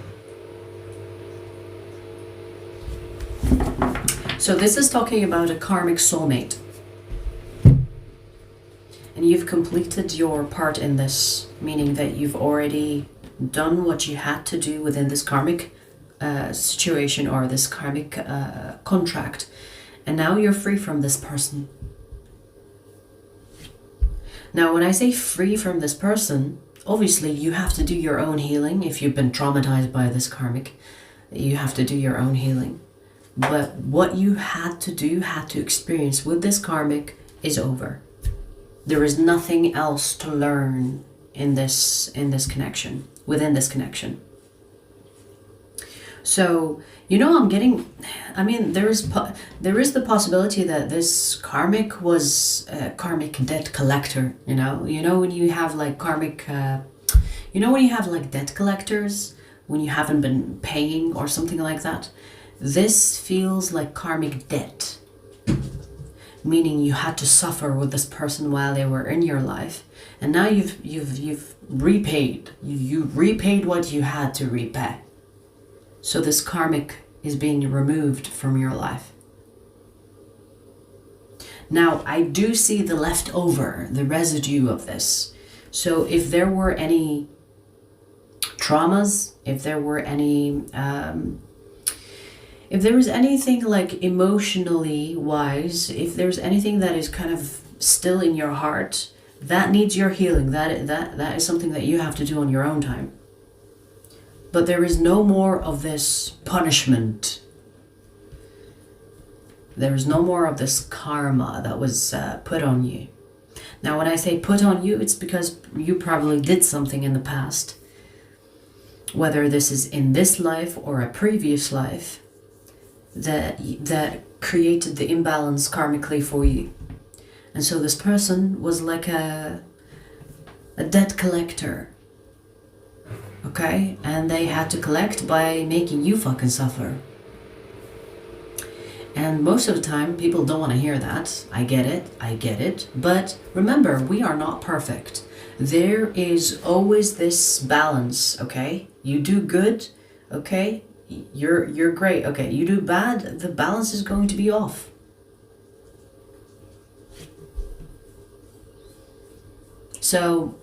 So this is talking about a karmic soulmate. And you've completed your part in this, meaning that you've already done what you had to do within this karmic situation or this karmic contract. And now you're free from this person. Now, when I say free from this person, obviously you have to do your own healing. If you've been traumatized by this karmic, you have to do your own healing. But what you had to do, had to experience with this karmic is over. There is nothing else to learn in this connection, within this connection. So, you know, there is the possibility that this karmic was a karmic debt collector, you know when you have like karmic, when you have like debt collectors, when you haven't been paying or something like that. This feels like karmic debt, meaning you had to suffer with this person while they were in your life, and now you've repaid. You repaid what you had to repay. So this karmic is being removed from your life. Now, I do see the leftover, the residue of this. So if there were any traumas, if there were any, if there was anything like emotionally wise, if there's anything that is kind of still in your heart, that needs your healing. That is something that you have to do on your own time. But there is no more of this punishment. There is no more of this karma that was put on you. Now, when I say put on you, it's because you probably did something in the past, whether this is in this life or a previous life, that created the imbalance karmically for you. And so this person was like a debt collector. Okay? And they had to collect by making you fucking suffer. And most of the time, people don't want to hear that. I get it. But remember, we are not perfect. There is always this balance, okay? You do good, okay? You're great. Okay, you do bad, the balance is going to be off. So,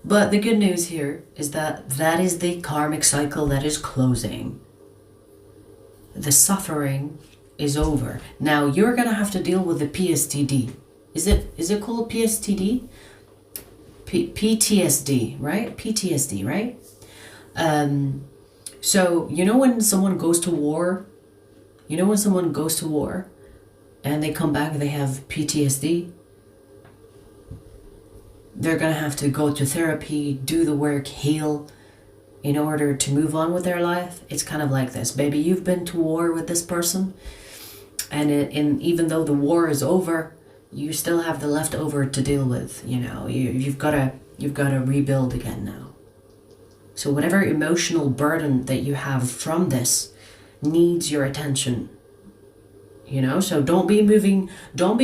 but the good news here is that is the karmic cycle that is closing. The suffering is over. Now you're gonna have to deal with the PSTD. Is it called PSTD? PTSD, right? PTSD, right? So you know when someone goes to war, and they come back, they have PTSD. They're gonna have to go to therapy, do the work, heal, in order to move on with their life. It's kind of like this, baby. You've been to war with this person, and even though the war is over, you still have the leftover to deal with. You know, you've got to rebuild again now. So whatever emotional burden that you have from this needs your attention. You know, so don't be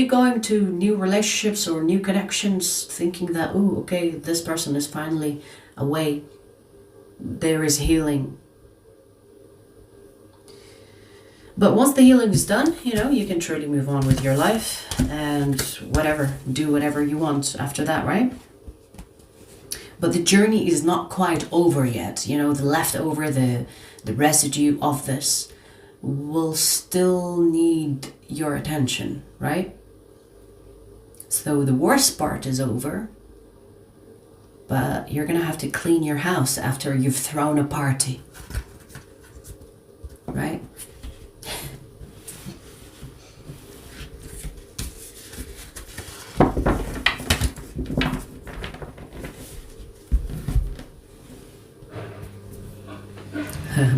going to new relationships or new connections thinking that, oh, okay, this person is finally away. There is healing. But once the healing is done, you know, you can truly move on with your life and do whatever you want after that, right? But the journey is not quite over yet. You know, the leftover, the residue of this will still need your attention, right? So the worst part is over, but you're gonna have to clean your house after you've thrown a party, right?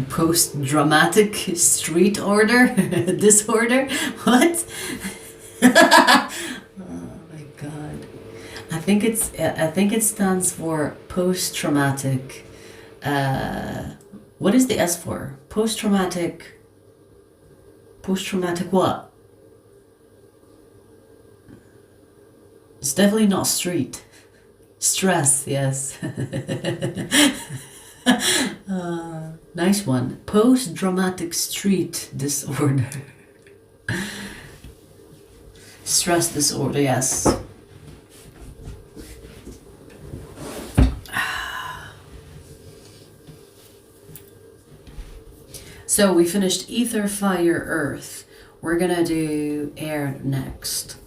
Post-dramatic street order disorder. What? Oh my god! I think it stands for post-traumatic. What is the S for? Post-traumatic. Post-traumatic what? It's definitely not street. Stress. Yes. Nice one. Post-traumatic street disorder. Stress disorder, yes. So we finished ether, fire, earth. We're gonna do air next.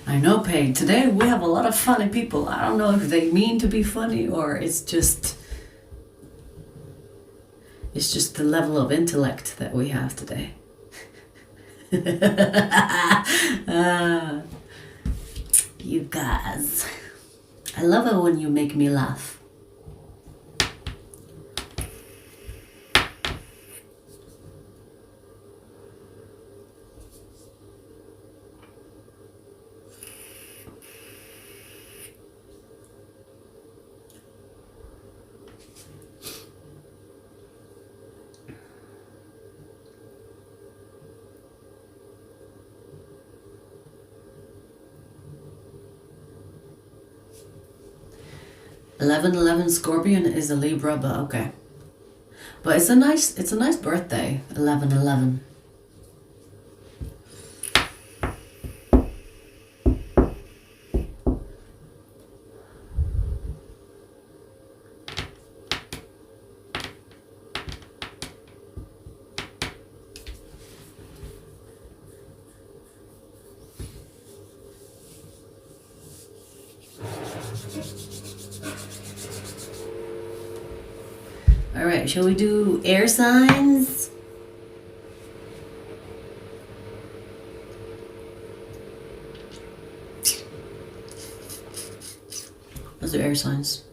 I know, Paige. Today we have a lot of funny people. I don't know if they mean to be funny or it's just the level of intellect that we have today. You guys. I love it when you make me laugh. (11/11) Scorpion is a Libra, but okay. But it's a nice birthday, 11/11. Alright, shall we do air signs? Let's do air signs.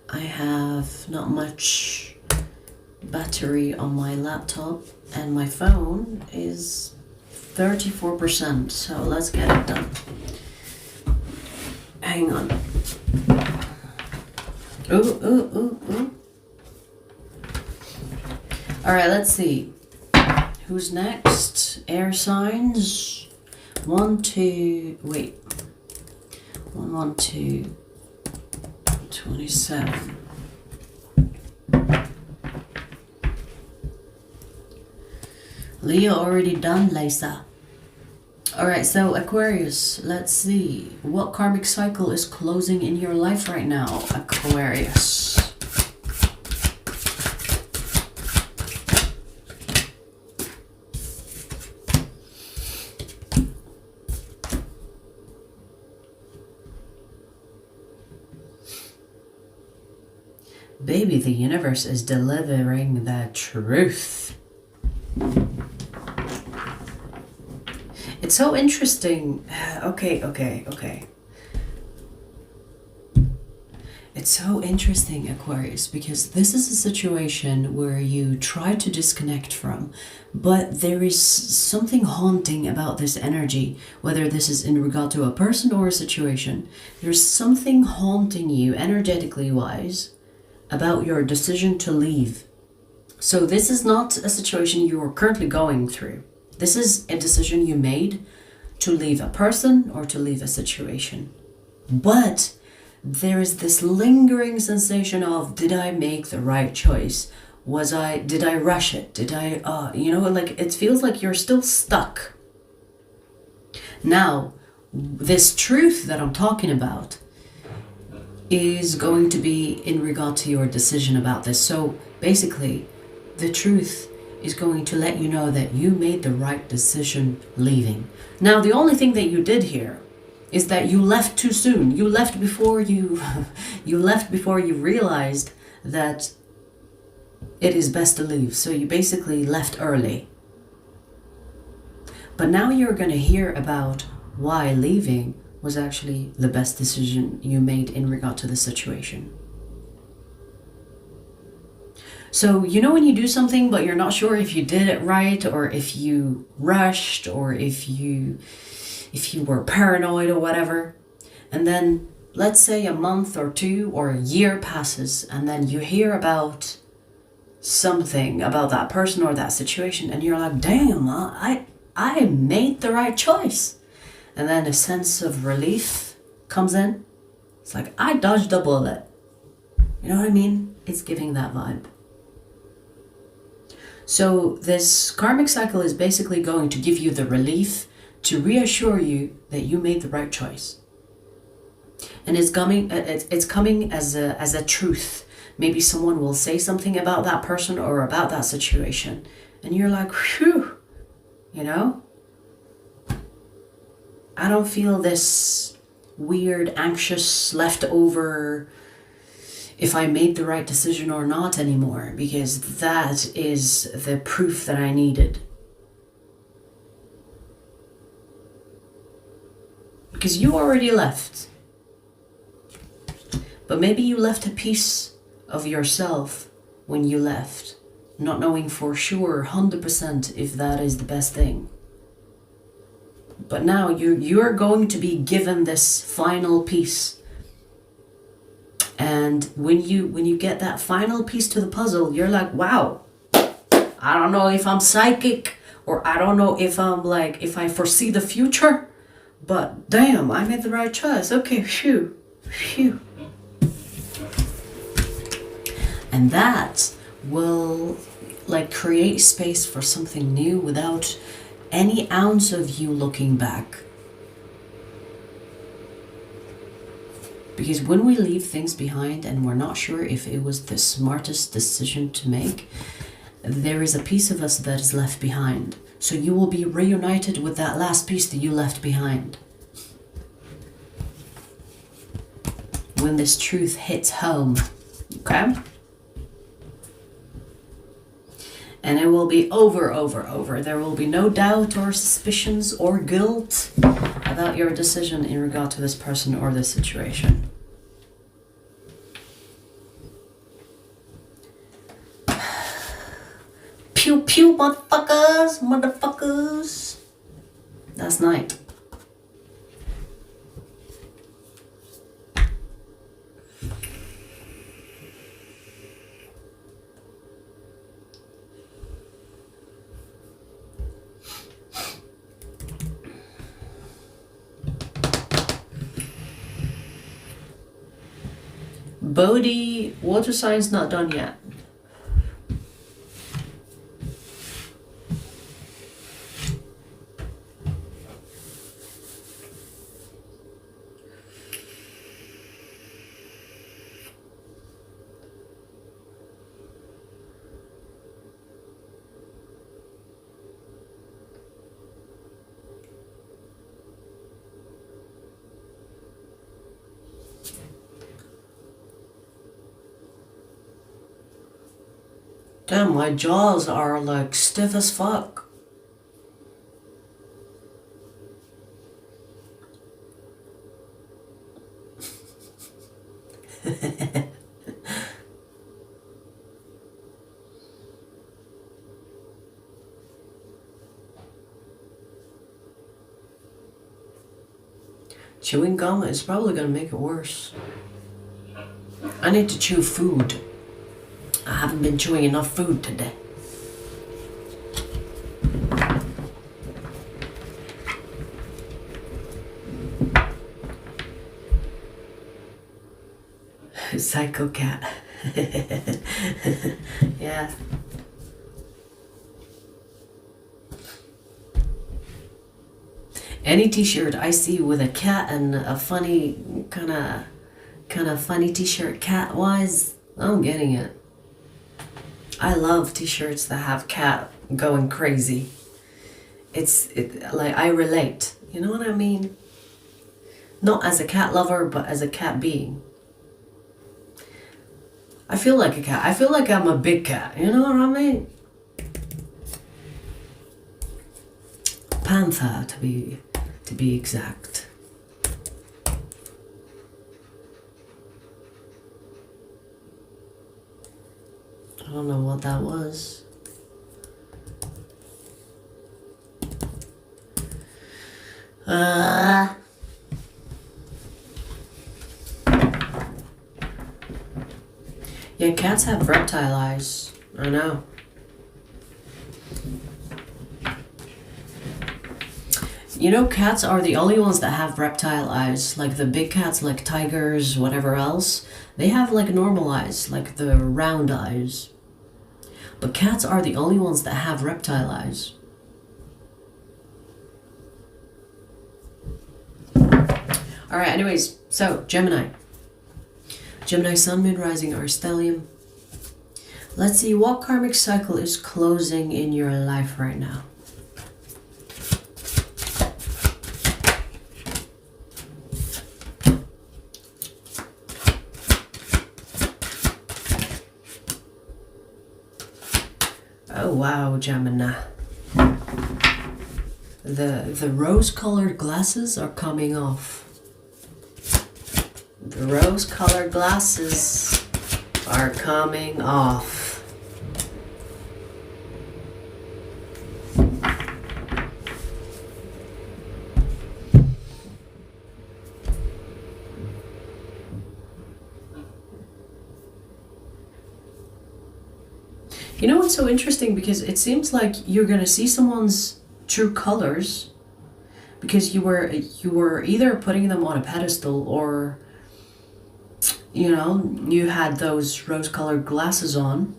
I have not much battery on my laptop and my phone is 34%, so let's get it done. Hang on. Ooh. Alright, let's see. Who's next? Air signs. 1, 2, wait. 1, 1, 2, 27. Leo already done, Lisa. Alright, so Aquarius, let's see. What karmic cycle is closing in your life right now, Aquarius? Baby, the universe is delivering the truth. It's so interesting. Okay. It's so interesting, Aquarius, because this is a situation where you try to disconnect from, but there is something haunting about this energy, whether this is in regard to a person or a situation. There's something haunting you, energetically wise, about your decision to leave. So this is not a situation you are currently going through. This is a decision you made to leave a person or to leave a situation. But there is this lingering sensation of, did I make the right choice? Did I rush it? Like it feels like you're still stuck. Now, this truth that I'm talking about is going to be in regard to your decision about this. So basically, the truth is going to let you know that you made the right decision leaving. Now, the only thing that you did here is that you left too soon. You left before you realized that it is best to leave. So you basically left early. But now you're going to hear about why leaving was actually the best decision you made in regard to the situation. So, when you do something, but you're not sure if you did it right, or if you rushed, or if you were paranoid or whatever. And then, let's say a month or two or a year passes, and then you hear about something about that person or that situation, and you're like, damn, I made the right choice. And then a sense of relief comes in. It's like, I dodged a bullet. You know what I mean? It's giving that vibe. So this karmic cycle is basically going to give you the relief to reassure you that you made the right choice. And it's coming as a truth. Maybe someone will say something about that person or about that situation. And you're like, phew, I don't feel this weird, anxious, leftover, if I made the right decision or not anymore, because that is the proof that I needed. Because you already left. But maybe you left a piece of yourself when you left, not knowing for sure 100% if that is the best thing. But now you're going to be given this final piece. And when you get that final piece to the puzzle, you're like, wow, I don't know if I'm psychic, or I don't know if I'm like, if I foresee the future, but damn, I made the right choice. Okay, phew. And that will like create space for something new without any ounce of you looking back. Because when we leave things behind and we're not sure if it was the smartest decision to make, there is a piece of us that is left behind. So you will be reunited with that last piece that you left behind. When this truth hits home, okay? And it will be over. There will be no doubt or suspicions or guilt about your decision in regard to this person or this situation. Pew pew, motherfuckers. That's night. Bodhi, water sign's not done yet. Damn, my jaws are like stiff as fuck. Chewing gum is probably gonna make it worse. I need to chew food. I haven't been chewing enough food today. Psycho cat. Yeah. Any t-shirt I see with a cat and a funny kind of funny t-shirt cat-wise, I'm getting it. I love t-shirts that have cat going crazy. Like I relate. You know what I mean? Not as a cat lover, but as a cat being. I feel like a cat. I feel like I'm a big cat. You know what I mean? Panther, to be exact. I don't know what that was. Yeah, cats have reptile eyes. I know. You know, cats are the only ones that have reptile eyes. Like the big cats, like tigers, whatever else, they have like normal eyes, like the round eyes. But cats are the only ones that have reptile eyes. Alright, anyways, so Gemini. Gemini, Sun, Moon, Rising, or Stellium. Let's see what karmic cycle is closing in your life right now. Oh wow, Gemini. The rose-colored glasses are coming off. The rose-colored glasses are coming off. You know what's so interesting? Because it seems like you're gonna see someone's true colors because you were either putting them on a pedestal or, you know, you had those rose-colored glasses on,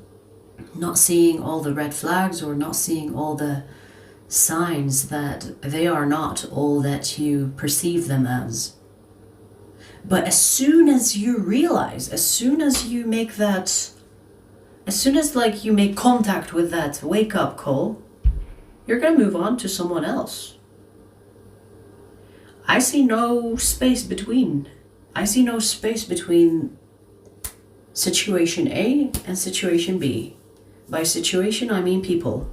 not seeing all the red flags or not seeing all the signs that they are not all that you perceive them as. But as soon as you realize, as soon as you make that, as soon as like you make contact with that wake-up call, you're gonna move on to someone else. I see no space between. I see no space between situation A and situation B. By situation, I mean people.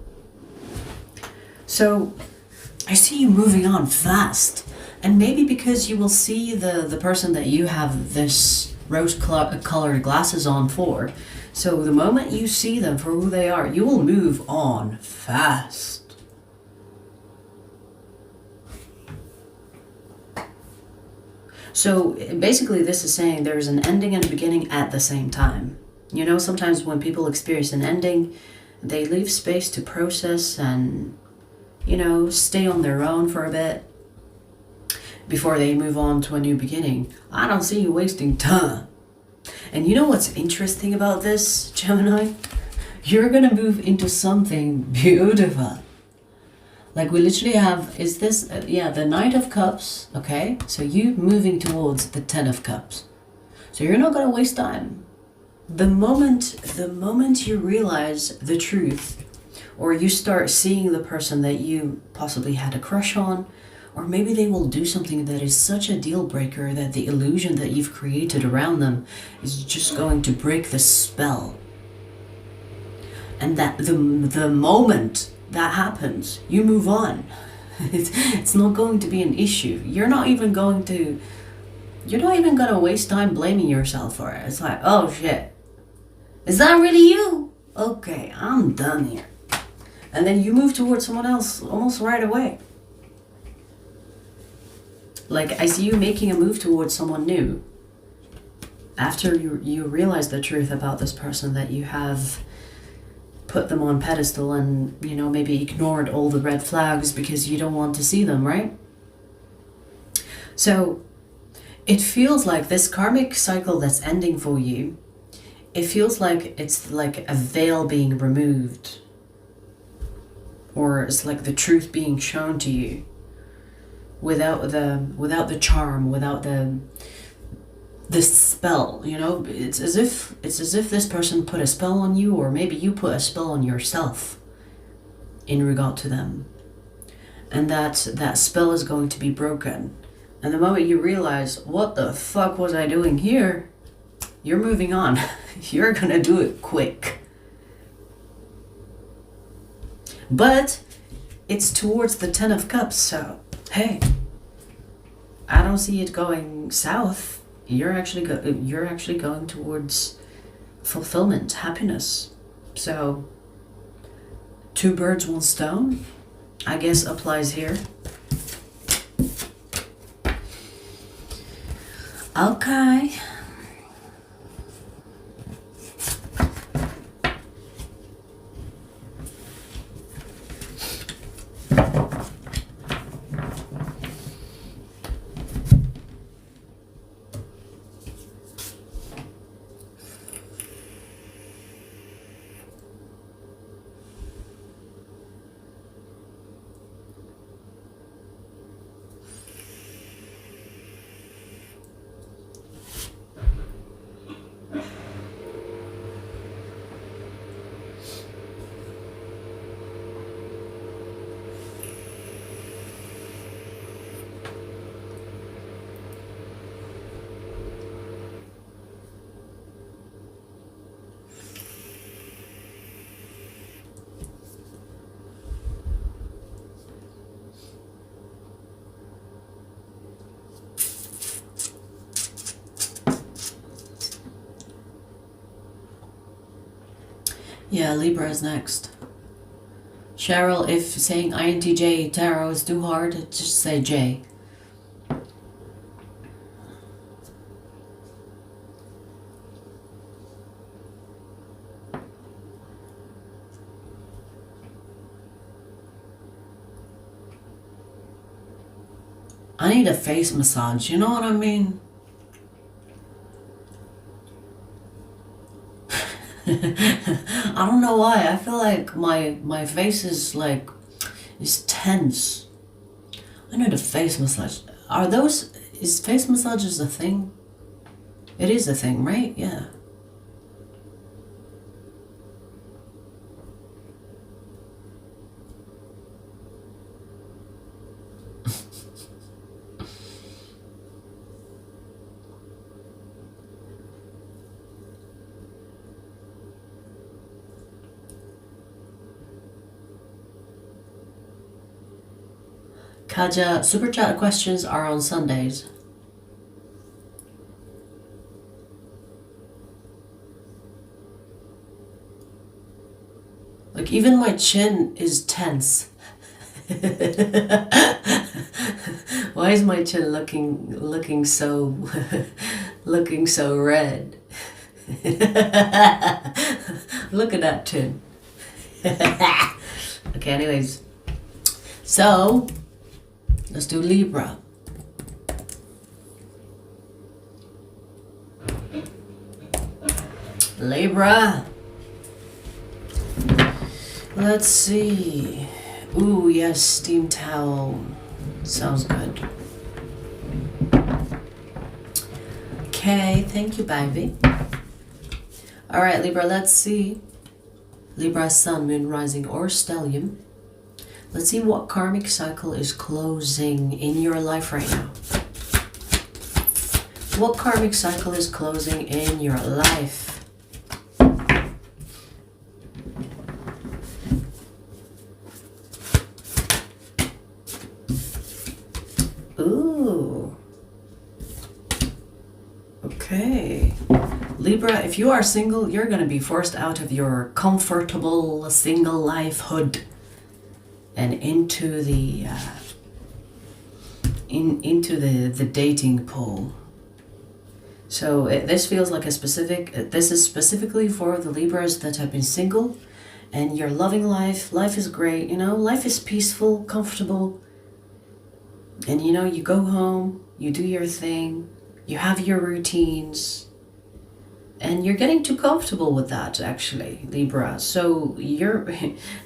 So I see you moving on fast. And maybe because you will see the person that you have this rose-colored glasses on for. So the moment you see them for who they are, you will move on fast. So basically this is saying there's an ending and a beginning at the same time. You know, sometimes when people experience an ending, they leave space to process and, you know, stay on their own for a bit before they move on to a new beginning. I don't see you wasting time. And you know what's interesting about this, Gemini? You're gonna move into something beautiful. Like we literally have, is this, the Knight of Cups, okay? So you moving towards the Ten of Cups. So you're not gonna waste time. The moment you realize the truth, or you start seeing the person that you possibly had a crush on, or maybe they will do something that is such a deal breaker that the illusion that you've created around them is just going to break the spell. And that the moment that happens, you move on. It's not going to be an issue. You're not even gonna waste time blaming yourself for it. It's like, oh shit, is that really you? Okay, I'm done here. And then you move towards someone else almost right away. Like I see you making a move towards someone new after you realize the truth about this person, that you have put them on pedestal and, you know, maybe ignored all the red flags because you don't want to see them, right? So it feels like this karmic cycle that's ending for you, it feels like it's like a veil being removed, or it's like the truth being shown to you without the charm, without the spell, you know. It's as if this person put a spell on you, or maybe you put a spell on yourself in regard to them, and that spell is going to be broken. And the moment you realize, what the fuck was I doing here, you're moving on. You're gonna do it quick. But it's towards the Ten of Cups, so hey, I don't see it going south. You're actually going towards fulfillment, happiness. So 2 birds, 1 stone, I guess, applies here. Okay. Yeah, Libra is next. Cheryl, if saying INTJ tarot is too hard, just say J. I need a face massage, you know what I mean? I don't know why. I feel like my face is like is tense. I need a face massage. Is face massages a thing? It is a thing, right? Yeah. Kaja, super chat questions are on Sundays. Like even my chin is tense. Why is my chin looking so looking so red? Look at that chin. Okay, anyways. So let's do Libra. Libra. Let's see. Ooh, yes, steam towel. Sounds good. Okay, thank you, baby. All right, Libra, let's see. Libra, Sun, Moon, Rising, or Stellium. Let's see what karmic cycle is closing in your life right now. What karmic cycle is closing in your life? Ooh. Okay. Libra, if you are single, you're going to be forced out of your comfortable single lifehood and into the the dating pool. So this feels like this is specifically for the Libras that have been single and you're loving life. Life is great, you know, life is peaceful, comfortable. And you know, you go home, you do your thing, you have your routines. And you're getting too comfortable with that, actually, Libra. So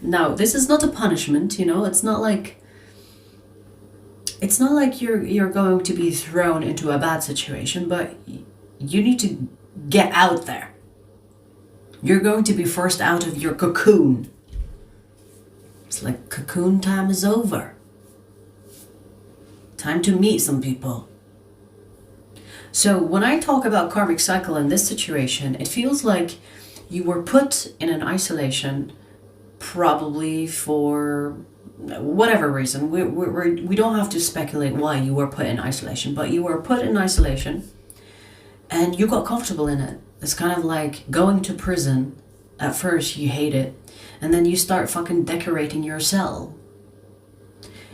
now this is not a punishment, you know. It's not like you're going to be thrown into a bad situation, but you need to get out there. You're going to be forced out of your cocoon. It's like cocoon time is over. Time to meet some people. So when I talk about karmic cycle in this situation, it feels like you were put in an isolation, probably for whatever reason. We don't have to speculate why you were put in isolation, but you were put in isolation and you got comfortable in it. It's kind of like going to prison. At first you hate it, and then you start fucking decorating your cell.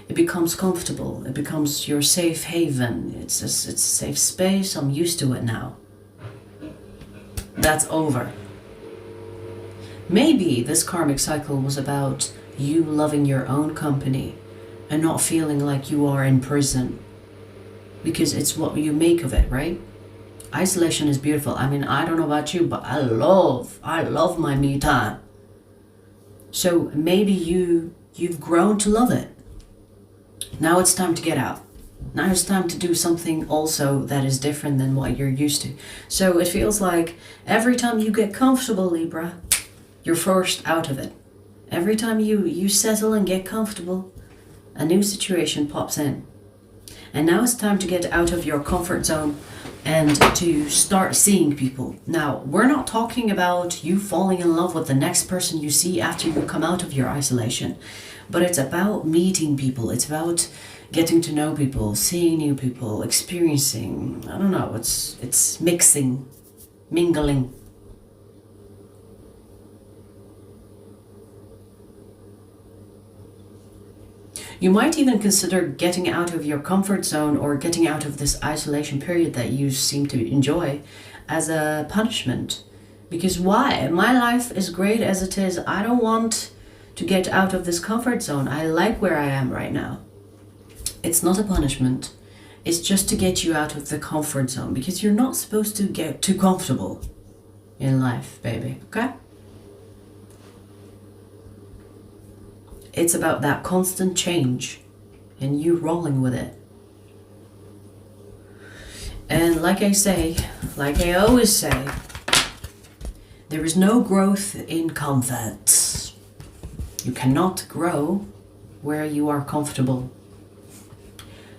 It becomes comfortable. It becomes your safe haven. It's a safe space. I'm used to it now. That's over. Maybe this karmic cycle was about you loving your own company and not feeling like you are in prison, because it's what you make of it, right? Isolation is beautiful. I mean, I don't know about you, but I love my me time. So maybe you've grown to love it. Now it's time to get out. Now it's time to do something also that is different than what you're used to. So it feels like every time you get comfortable, Libra, you're forced out of it. Every time you settle and get comfortable, a new situation pops in. And now it's time to get out of your comfort zone and to start seeing people. Now, we're not talking about you falling in love with the next person you see after you come out of your isolation. But it's about meeting people. It's about getting to know people, seeing new people, experiencing. I don't know. It's mixing, mingling. You might even consider getting out of your comfort zone or getting out of this isolation period that you seem to enjoy as a punishment. Because why? My life is great as it is. I don't want to get out of this comfort zone. I like where I am right now. It's not a punishment. It's just to get you out of the comfort zone, because you're not supposed to get too comfortable in life, baby, okay? It's about that constant change and you rolling with it. And like I always say, there is no growth in comfort. You cannot grow where you are comfortable.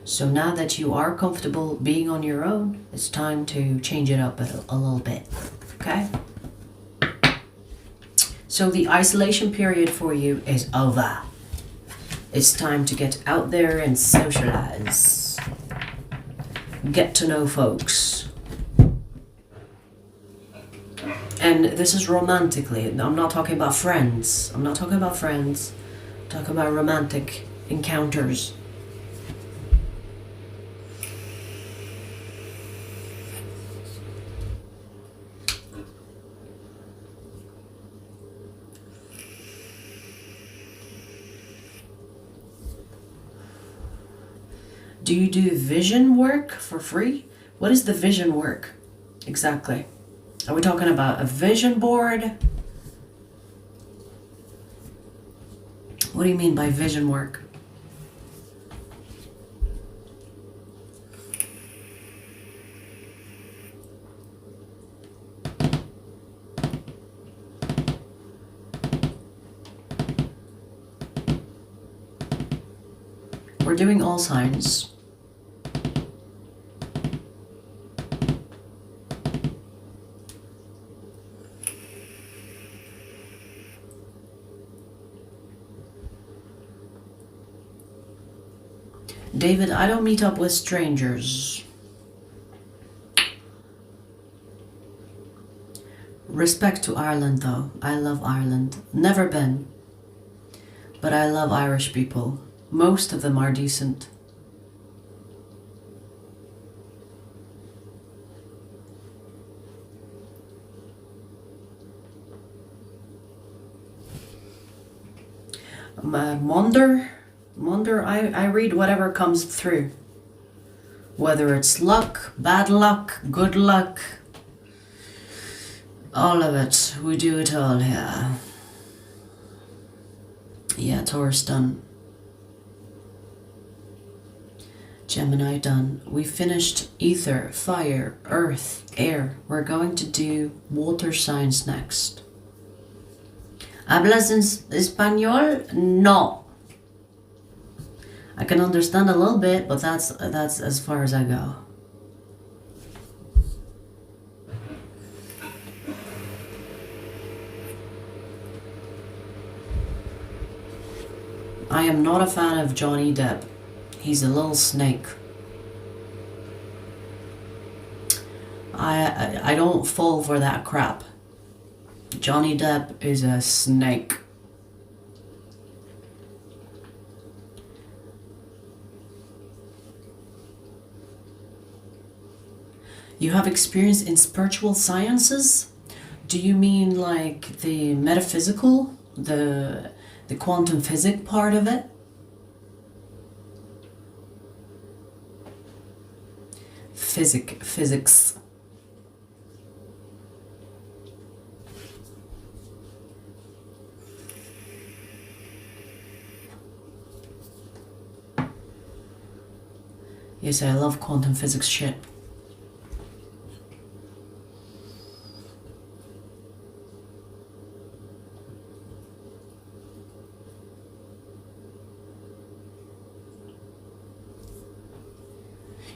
So now that you are comfortable being on your own, it's time to change it up a little bit, okay? So the isolation period for you is over. It's time to get out there and socialize. Get to know folks. And this is romantically. I'm not talking about friends. I'm talking about romantic encounters. Do you do vision work for free? What is the vision work exactly? Are we talking about a vision board? What do you mean by vision work? We're doing all signs. David, I don't meet up with strangers. Respect to Ireland though. I love Ireland. Never been. But I love Irish people. Most of them are decent. Monder, I read whatever comes through. Whether it's luck, bad luck, good luck. All of it. We do it all here. Yeah, Taurus done. Gemini done. We finished ether, fire, earth, air. We're going to do water signs next. ¿Hablas en español? No. I can understand a little bit, but that's as far as I go. I am not a fan of Johnny Depp. He's a little snake. I don't fall for that crap. Johnny Depp is a snake. You have experience in spiritual sciences? Do you mean like the metaphysical, the quantum physics part of it? Physics. Yes, I love quantum physics shit.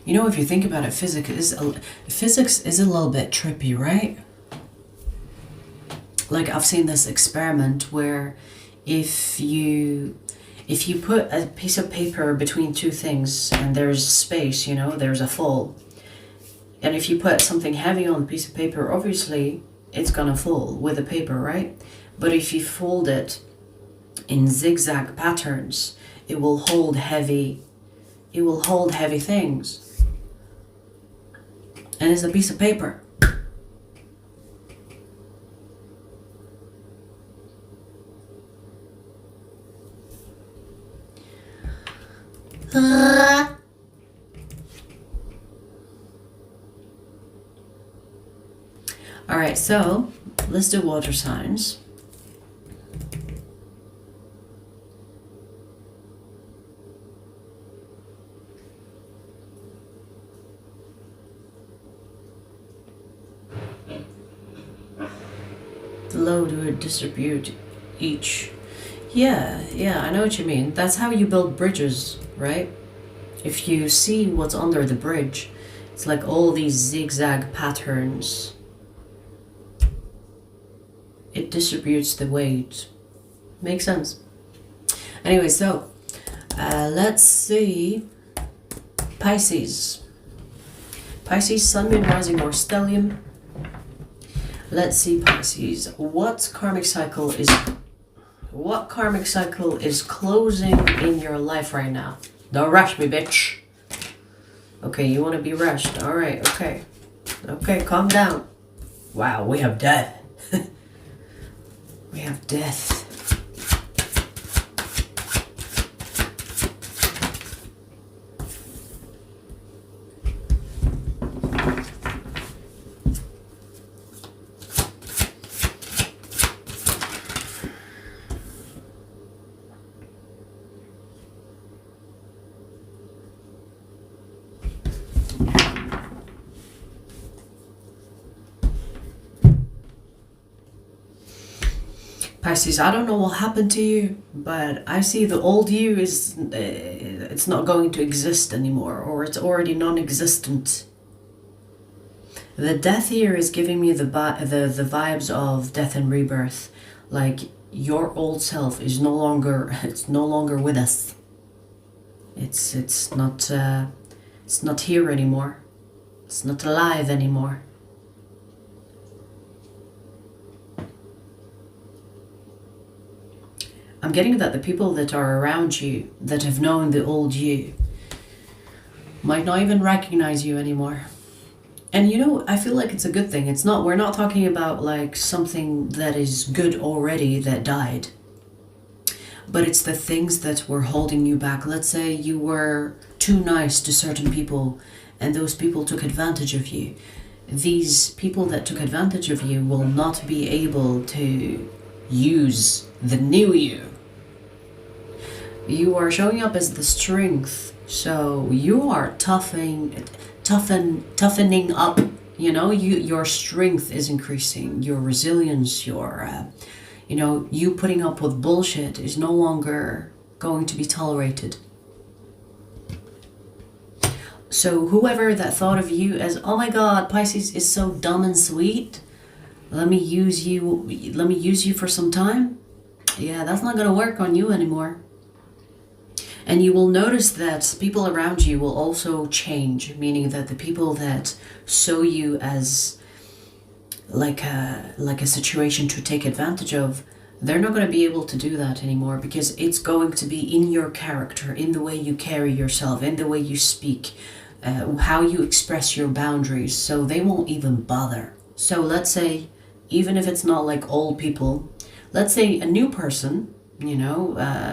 You know, if you think about it, physics is a little bit trippy, right? Like, I've seen this experiment where if you put a piece of paper between two things and there's space, you know, there's a fall. And if you put something heavy on the piece of paper, obviously it's gonna fall with the paper, right? But if you fold it in zigzag patterns, It will hold heavy. It will hold heavy things. And it's a piece of paper. All right, so let's do water signs. The load would distribute each. Yeah, I know what you mean. That's how you build bridges, right? If you see what's under the bridge, it's like all these zigzag patterns. It distributes the weight. Makes sense. Anyway, so let's see Pisces. Pisces, Sun, Moon, Rising, or Stellium. Let's see Pisces. What karmic cycle is closing in your life right now? Don't rush me, bitch. Okay, you want to be rushed. All right, okay. Okay, calm down. Wow, we have death. We have death. Pisces, I don't know what happened to you, but I see the old you is, it's not going to exist anymore, or it's already non-existent. The death here is giving me the vibes of death and rebirth. Like your old self is no longer, it's no longer with us. It's not here anymore. It's not alive anymore. I'm getting that the people that are around you, that have known the old you, might not even recognize you anymore. And you know, I feel like it's a good thing. We're not talking about like something that is good already that died. But it's the things that were holding you back. Let's say you were too nice to certain people and those people took advantage of you. These people that took advantage of you will not be able to use the new you. You are showing up as the strength, so you are toughening up. You know, your strength is increasing. Your resilience, you putting up with bullshit is no longer going to be tolerated. So whoever that thought of you as, oh my God, Pisces is so dumb and sweet, let me use you for some time. Yeah, that's not going to work on you anymore. And you will notice that people around you will also change, meaning that the people that saw you as like a situation to take advantage of, they're not going to be able to do that anymore, because it's going to be in your character, in the way you carry yourself, in the way you speak, how you express your boundaries. So they won't even bother. So let's say, even if it's not like old people, let's say a new person,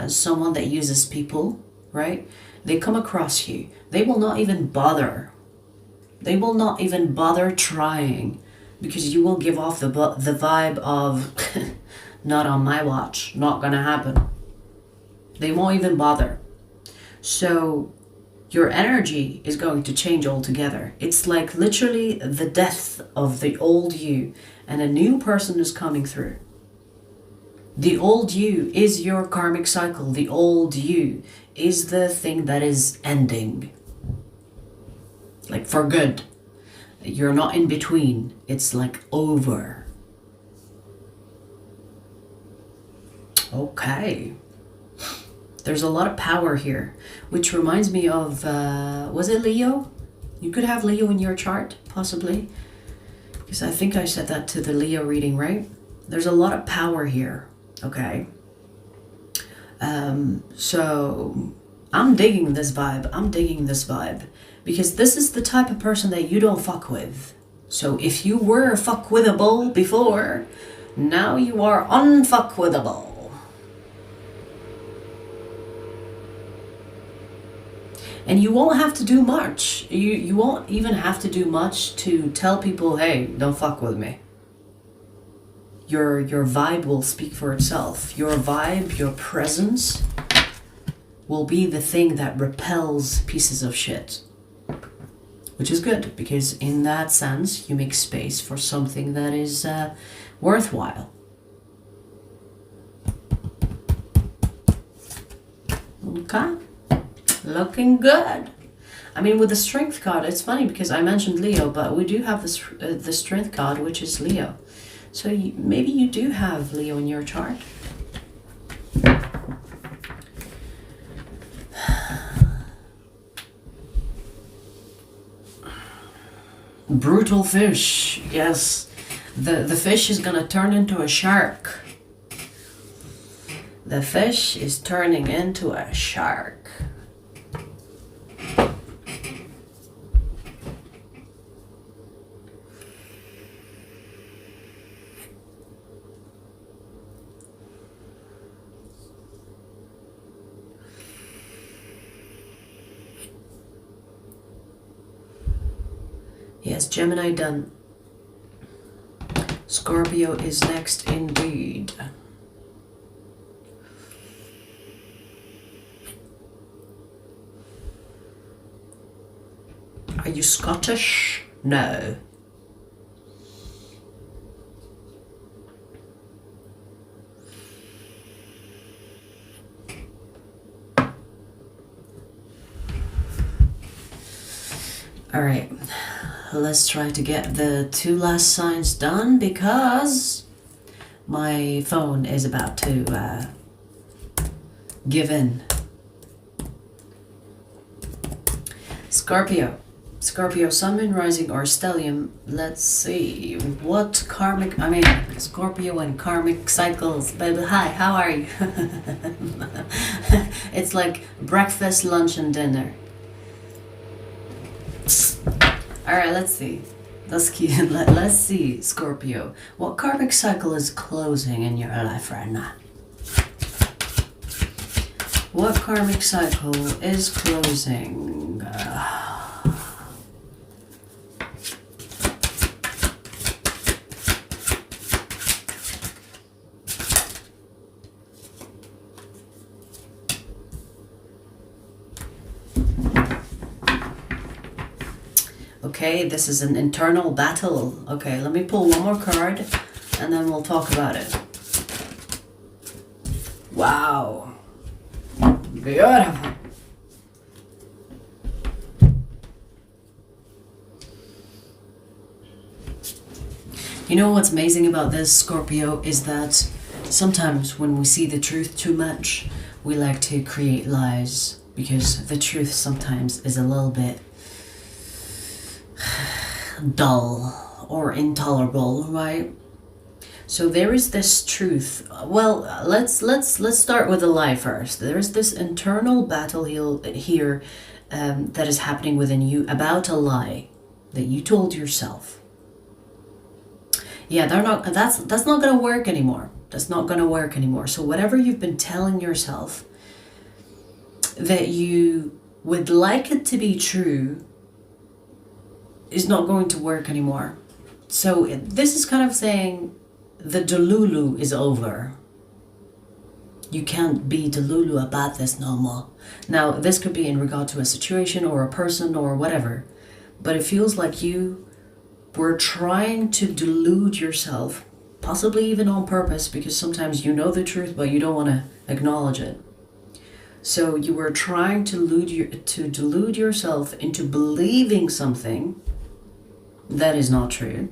someone that uses people, right? They come across you. They will not even bother. They will not even bother trying, because you will give off the vibe of not on my watch, not gonna happen. They won't even bother. So your energy is going to change altogether. It's like literally the death of the old you, and a new person is coming through. The old you is your karmic cycle. The old you is the thing that is ending. Like for good. You're not in between. It's like over. Okay. There's a lot of power here, which reminds me of, was it Leo? You could have Leo in your chart, possibly. Because I think I said that to the Leo reading, right? There's a lot of power here, okay? So I'm digging this vibe. I'm digging this vibe. Because this is the type of person that you don't fuck with. So if you were fuckwithable before, now you are unfuckwithable. And you won't have to do much. You won't even have to do much to tell people, hey, don't fuck with me. Your vibe will speak for itself. Your vibe, your presence will be the thing that repels pieces of shit. Which is good, because in that sense, you make space for something that is worthwhile. Okay. Looking good. I mean, with the strength card, it's funny because I mentioned Leo, but we do have the strength card, which is Leo. So maybe you do have Leo in your chart. Brutal fish. Yes. The fish is gonna turn into a shark. The fish is turning into a shark. Yes, Gemini done. Scorpio is next indeed. Are you Scottish? No. All right. Let's try to get the 2 last signs done because my phone is about to give in. Scorpio. Scorpio, Sun, Moon, Rising, or Stellium. Let's see what karmic, Scorpio and karmic cycles. Baby, hi, how are you? It's like breakfast, lunch, and dinner. All right, let's see. Let's see, Scorpio. What karmic cycle is closing in your life right now? What karmic cycle is closing? Okay, this is an internal battle. Okay, let me pull one more card and then we'll talk about it. Wow. Beautiful. You know what's amazing about this, Scorpio, is that sometimes when we see the truth too much, we like to create lies because the truth sometimes is a little bit dull or intolerable, right? So there is this truth. Well, let's start with the lie first. There is this internal battle here that is happening within you about a lie that you told yourself. Yeah, that's not gonna work anymore. That's not gonna work anymore. So whatever you've been telling yourself that you would like it to be true is not going to work anymore. So this is kind of saying the delulu is over. You can't be delulu about this no more. Now, this could be in regard to a situation or a person or whatever, but it feels like you were trying to delude yourself, possibly even on purpose, because sometimes you know the truth, but you don't want to acknowledge it. So you were trying to delude yourself into believing something that is not true,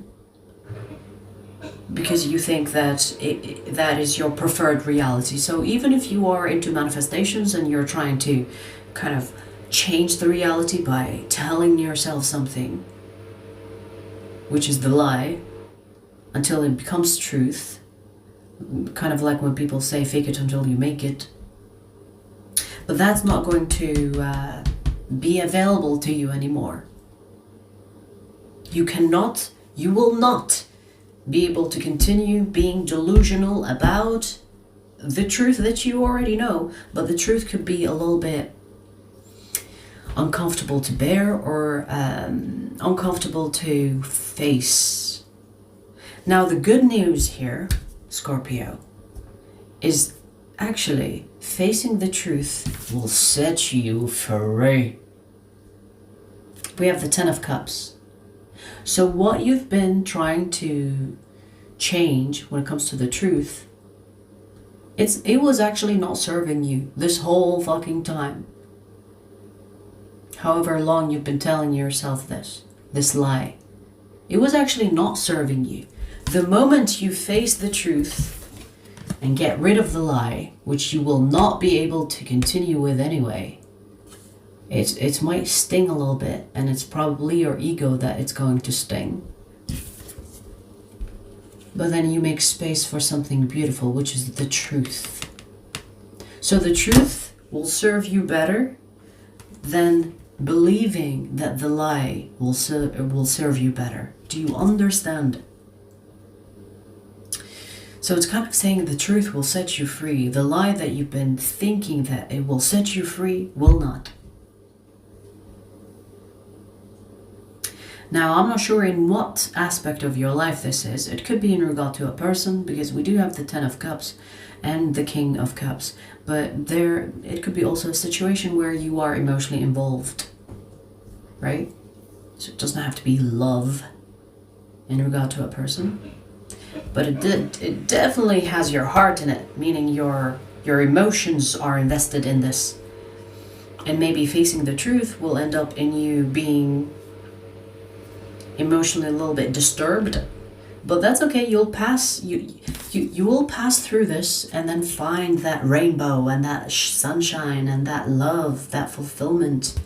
because you think that that is your preferred reality. So even if you are into manifestations and you're trying to kind of change the reality by telling yourself something, which is the lie, until it becomes truth, kind of like when people say fake it until you make it, But that's not going to be available to you anymore. You will not be able to continue being delusional about the truth that you already know, but the truth could be a little bit uncomfortable to bear or uncomfortable to face. Now, the good news here, Scorpio, is actually facing the truth will set you free. We have the Ten of Cups. So what you've been trying to change when it comes to the truth, it was actually not serving you this whole fucking time. However long you've been telling yourself this lie, it was actually not serving you. The moment you face the truth and get rid of the lie, which you will not be able to continue with anyway, it might sting a little bit, and it's probably your ego that it's going to sting. But then you make space for something beautiful, which is the truth. So the truth will serve you better than believing that the lie will serve you better. Do you understand? So it's kind of saying the truth will set you free. The lie that you've been thinking that it will set you free will not. Now, I'm not sure in what aspect of your life this is. It could be in regard to a person, because we do have the Ten of Cups and the King of Cups. But it could be also a situation where you are emotionally involved, right? So it doesn't have to be love in regard to a person. But it definitely has your heart in it, meaning your emotions are invested in this. And maybe facing the truth will end up in you being emotionally a little bit disturbed, but that's okay. You'll pass. You will pass through this and then find that rainbow and that sunshine and that love, that fulfillment.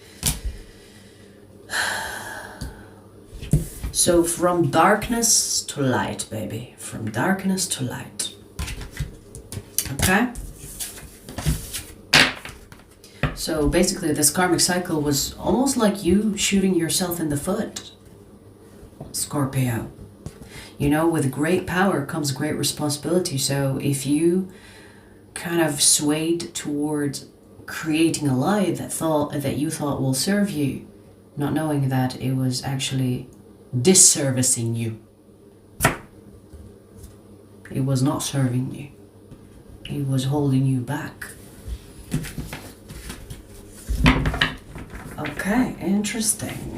So from darkness to light, baby. From darkness to light. Okay? So basically this karmic cycle was almost like you shooting yourself in the foot, Scorpio. You know, with great power comes great responsibility. So if you kind of swayed towards creating a lie that you thought will serve you, not knowing that it was actually disservicing you. It was not serving you. It was holding you back. Okay, interesting.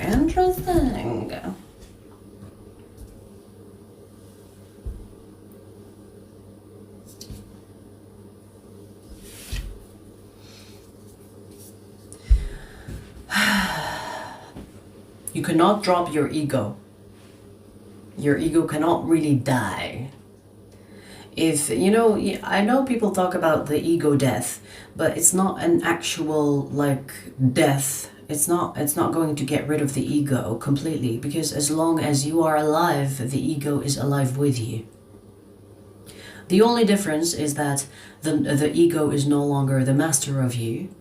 You cannot drop your ego. Your ego cannot really die. If, you know, I know people talk about the ego death, but it's not an actual, like, death. It's not going to get rid of the ego completely, because as long as you are alive, the ego is alive with you. The only difference is that the ego is no longer the master of you,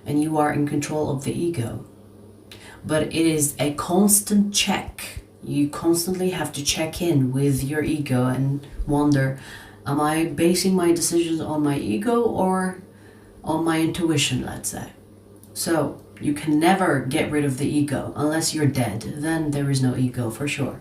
and you are in control of the ego. But it is a constant check. You constantly have to check in with your ego and wonder, am I basing my decisions on my ego or on my intuition, let's say. So you can never get rid of the ego unless you're dead. Then there is no ego for sure.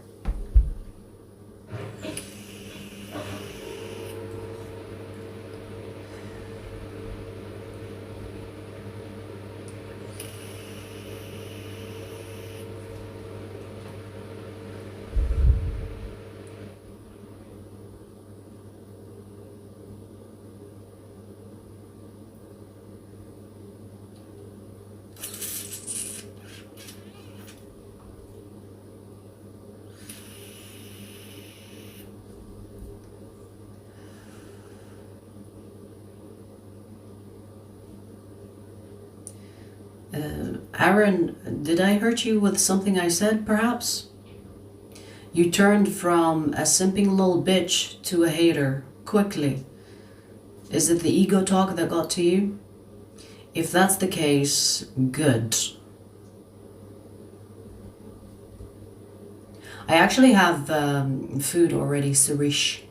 Aaron, did I hurt you with something I said, perhaps? You turned from a simping little bitch to a hater, quickly. Is it the ego talk that got to you? if that's the case, good. I actually have food already, Surish.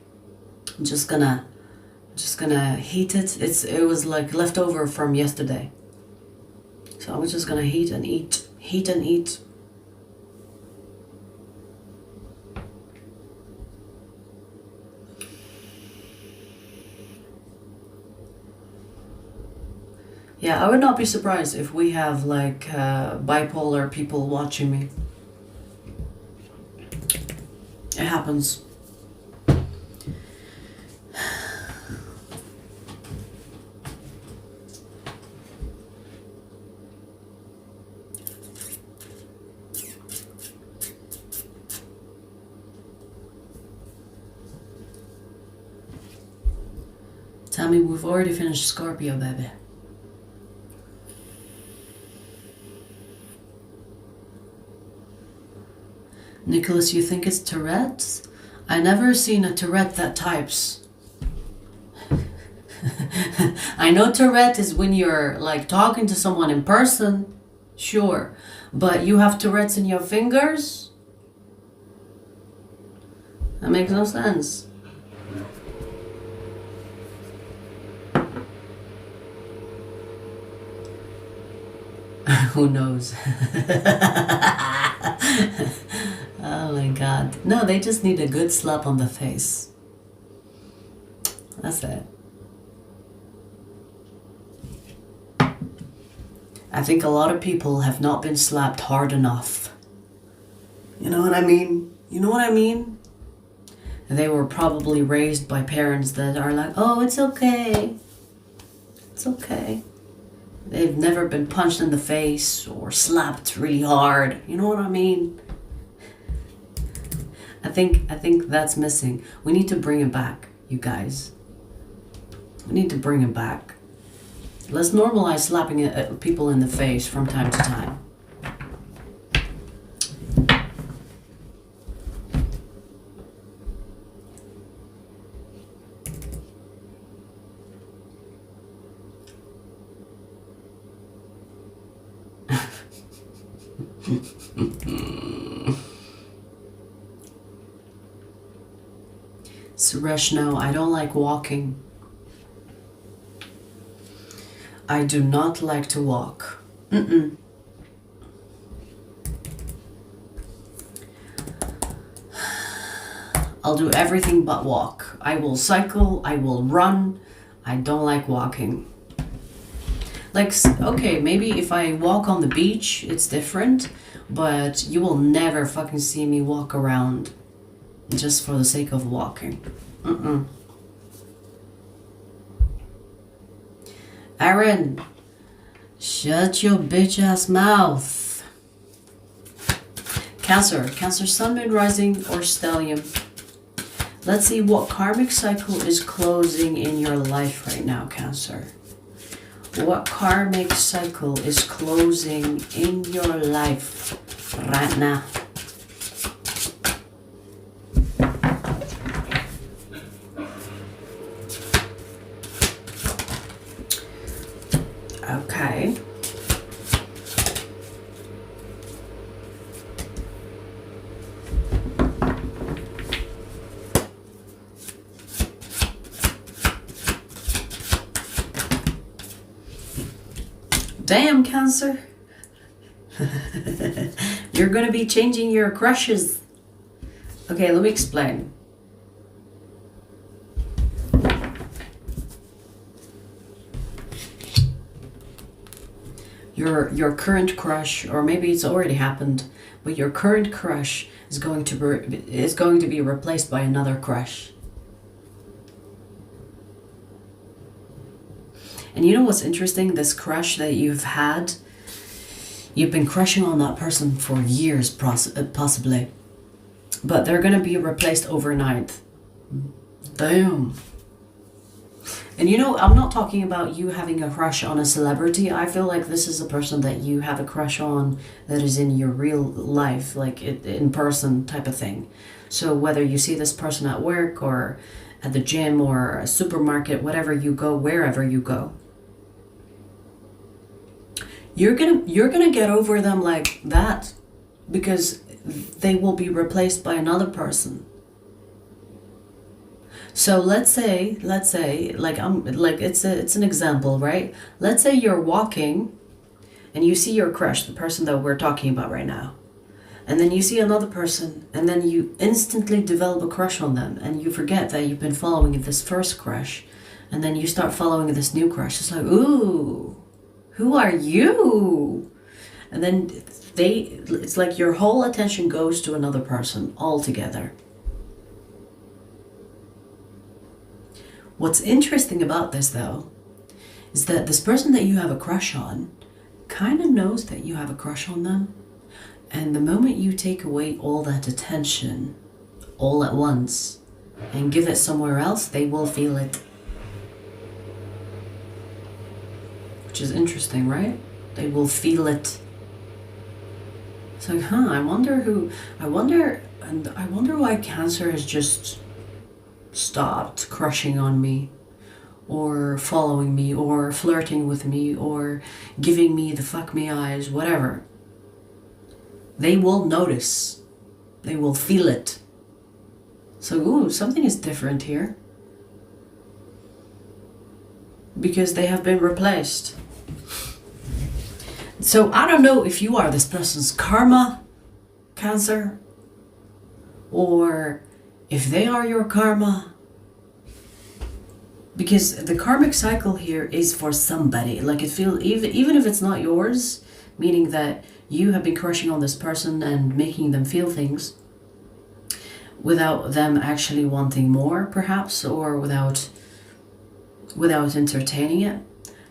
I'm just gonna heat it. It was like leftover from yesterday. So I was just gonna heat and eat. Heat and eat. Yeah, I would not be surprised if we have like bipolar people watching me. It happens. Tell me, we've already finished Scorpio, baby. Nicholas, you think it's Tourette's? I never seen a Tourette that types. I know Tourette is when you're like talking to someone in person, sure. But you have Tourette's in your fingers? That makes no sense. Who knows? Oh my god. No, they just need a good slap on the face. That's it. I think a lot of people have not been slapped hard enough. You know what I mean? You know what I mean? They were probably raised by parents that are like, oh, it's okay. It's okay. They've never been punched in the face or slapped really hard. You know what I mean? I think that's missing. We need to bring it back, you guys. We need to bring it back. Let's normalize slapping people in the face from time to time. Suresh, no, I don't like walking. I do not like to walk. I'll do everything but walk. I will cycle, I will run. I don't like walking. Like, okay, maybe if I walk on the beach, it's different. But you will never fucking see me walk around just for the sake of walking. Aaron, shut your bitch ass mouth. Cancer, Sun, Moon, Rising, or Stellium. Let's see what karmic cycle is closing in your life right now, Cancer. What karmic cycle is closing in your life right now? Okay. Damn, Cancer. You're gonna be changing your crushes. Okay, let me explain. Your current crush, or maybe it's already happened, but your current crush is going to be replaced by another crush. And you know what's interesting? This crush that you've had, you've been crushing on that person for years, possibly. But they're going to be replaced overnight. Damn. And you know, I'm not talking about you having a crush on a celebrity. I feel like this is a person that you have a crush on that is in your real life, like in person type of thing. So whether you see this person at work or at the gym or a supermarket, whatever you go, wherever you go. you're gonna get over them like that, because they will be replaced by another person. So let's say like it's an example, right? Let's say you're walking and you see your crush, the person that we're talking about right now. And then you see another person, and then you instantly develop a crush on them, and you forget that you've been following this first crush, and then you start following this new crush. It's like, ooh, who are you? And then it's like your whole attention goes to another person altogether. What's interesting about this, though, is that this person that you have a crush on kind of knows that you have a crush on them. And the moment you take away all that attention all at once and give it somewhere else, they will feel it. Which is interesting, right? They will feel it. It's like, I wonder why Cancer has just stopped crushing on me, or following me, or flirting with me, or giving me the fuck me eyes, whatever. They will notice. They will feel it. So, ooh, something is different here. Because they have been replaced. So, I don't know if you are this person's karma, Cancer, or if they are your karma. Because the karmic cycle here is for somebody. Like, it feels, even if it's not yours, meaning that you have been crushing on this person and making them feel things without them actually wanting more, perhaps, or without entertaining it.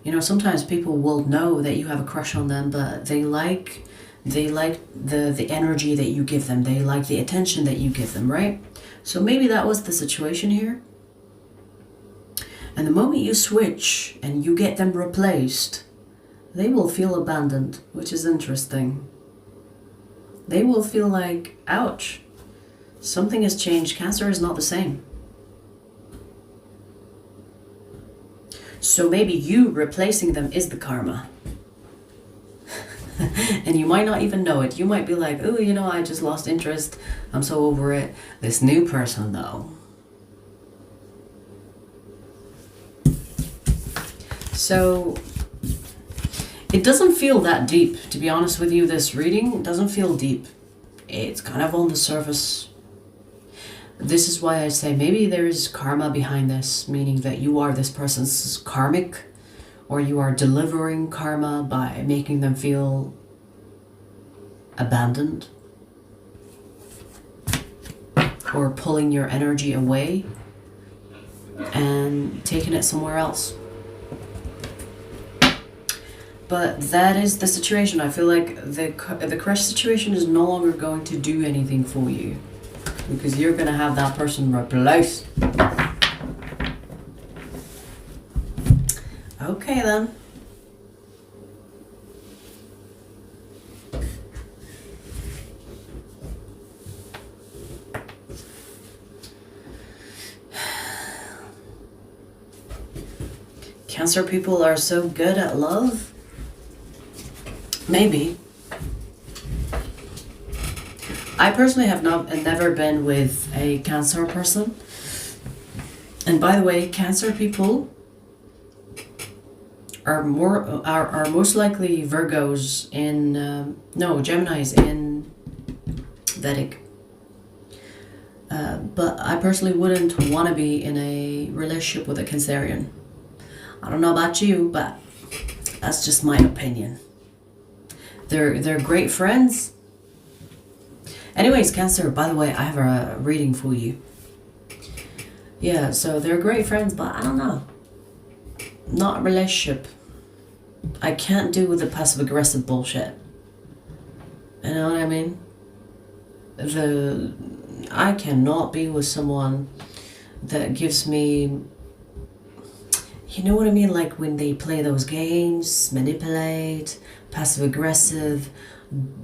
You know, sometimes people will know that you have a crush on them, but they like the energy that you give them. They like the attention that you give them, right? So maybe that was the situation here. And the moment you switch and you get them replaced, they will feel abandoned, which is interesting. They will feel like, ouch, something has changed. Cancer is not the same. So maybe you replacing them is the karma. And you might not even know it. You might be like, oh, you know, I just lost interest. I'm so over it. This new person, though. So it doesn't feel that deep, to be honest with you. This reading doesn't feel deep. It's kind of on the surface. This is why I say maybe there is karma behind this, meaning that you are this person's karmic, or you are delivering karma by making them feel abandoned, or pulling your energy away and taking it somewhere else. But that is the situation. I feel like the crush situation is no longer going to do anything for you, because you're going to have that person replaced. Okay then. Cancer people are so good at love. Maybe. I personally have never been with a Cancer person. And by the way, Cancer people are most likely Virgos in Geminis in Vedic. But I personally wouldn't want to be in a relationship with a Cancerian. I don't know about you, but that's just my opinion. They're great friends. Anyways, Cancer, by the way, I have a reading for you. Yeah, so they're great friends, but I don't know. Not a relationship. I can't do with the passive-aggressive bullshit. You know what I mean? I cannot be with someone that gives me... You know what I mean? Like when they play those games, manipulate, passive-aggressive,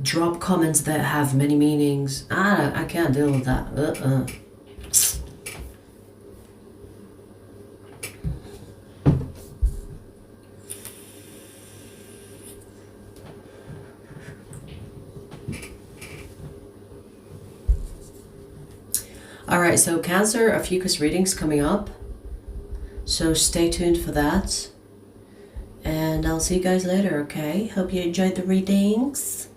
drop comments that have many meanings. I can't deal with that.
Alright, so Cancer, Ophiuchus readings coming up. So stay tuned for that. And I'll see you guys later, okay? Hope you enjoyed the readings.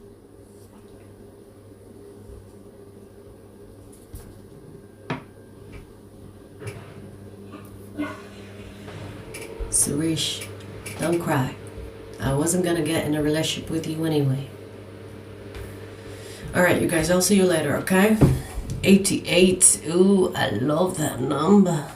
Suresh, don't cry. I wasn't gonna get in a relationship with you anyway. Alright, you guys, I'll see you later, okay? 88. Ooh, I love that number.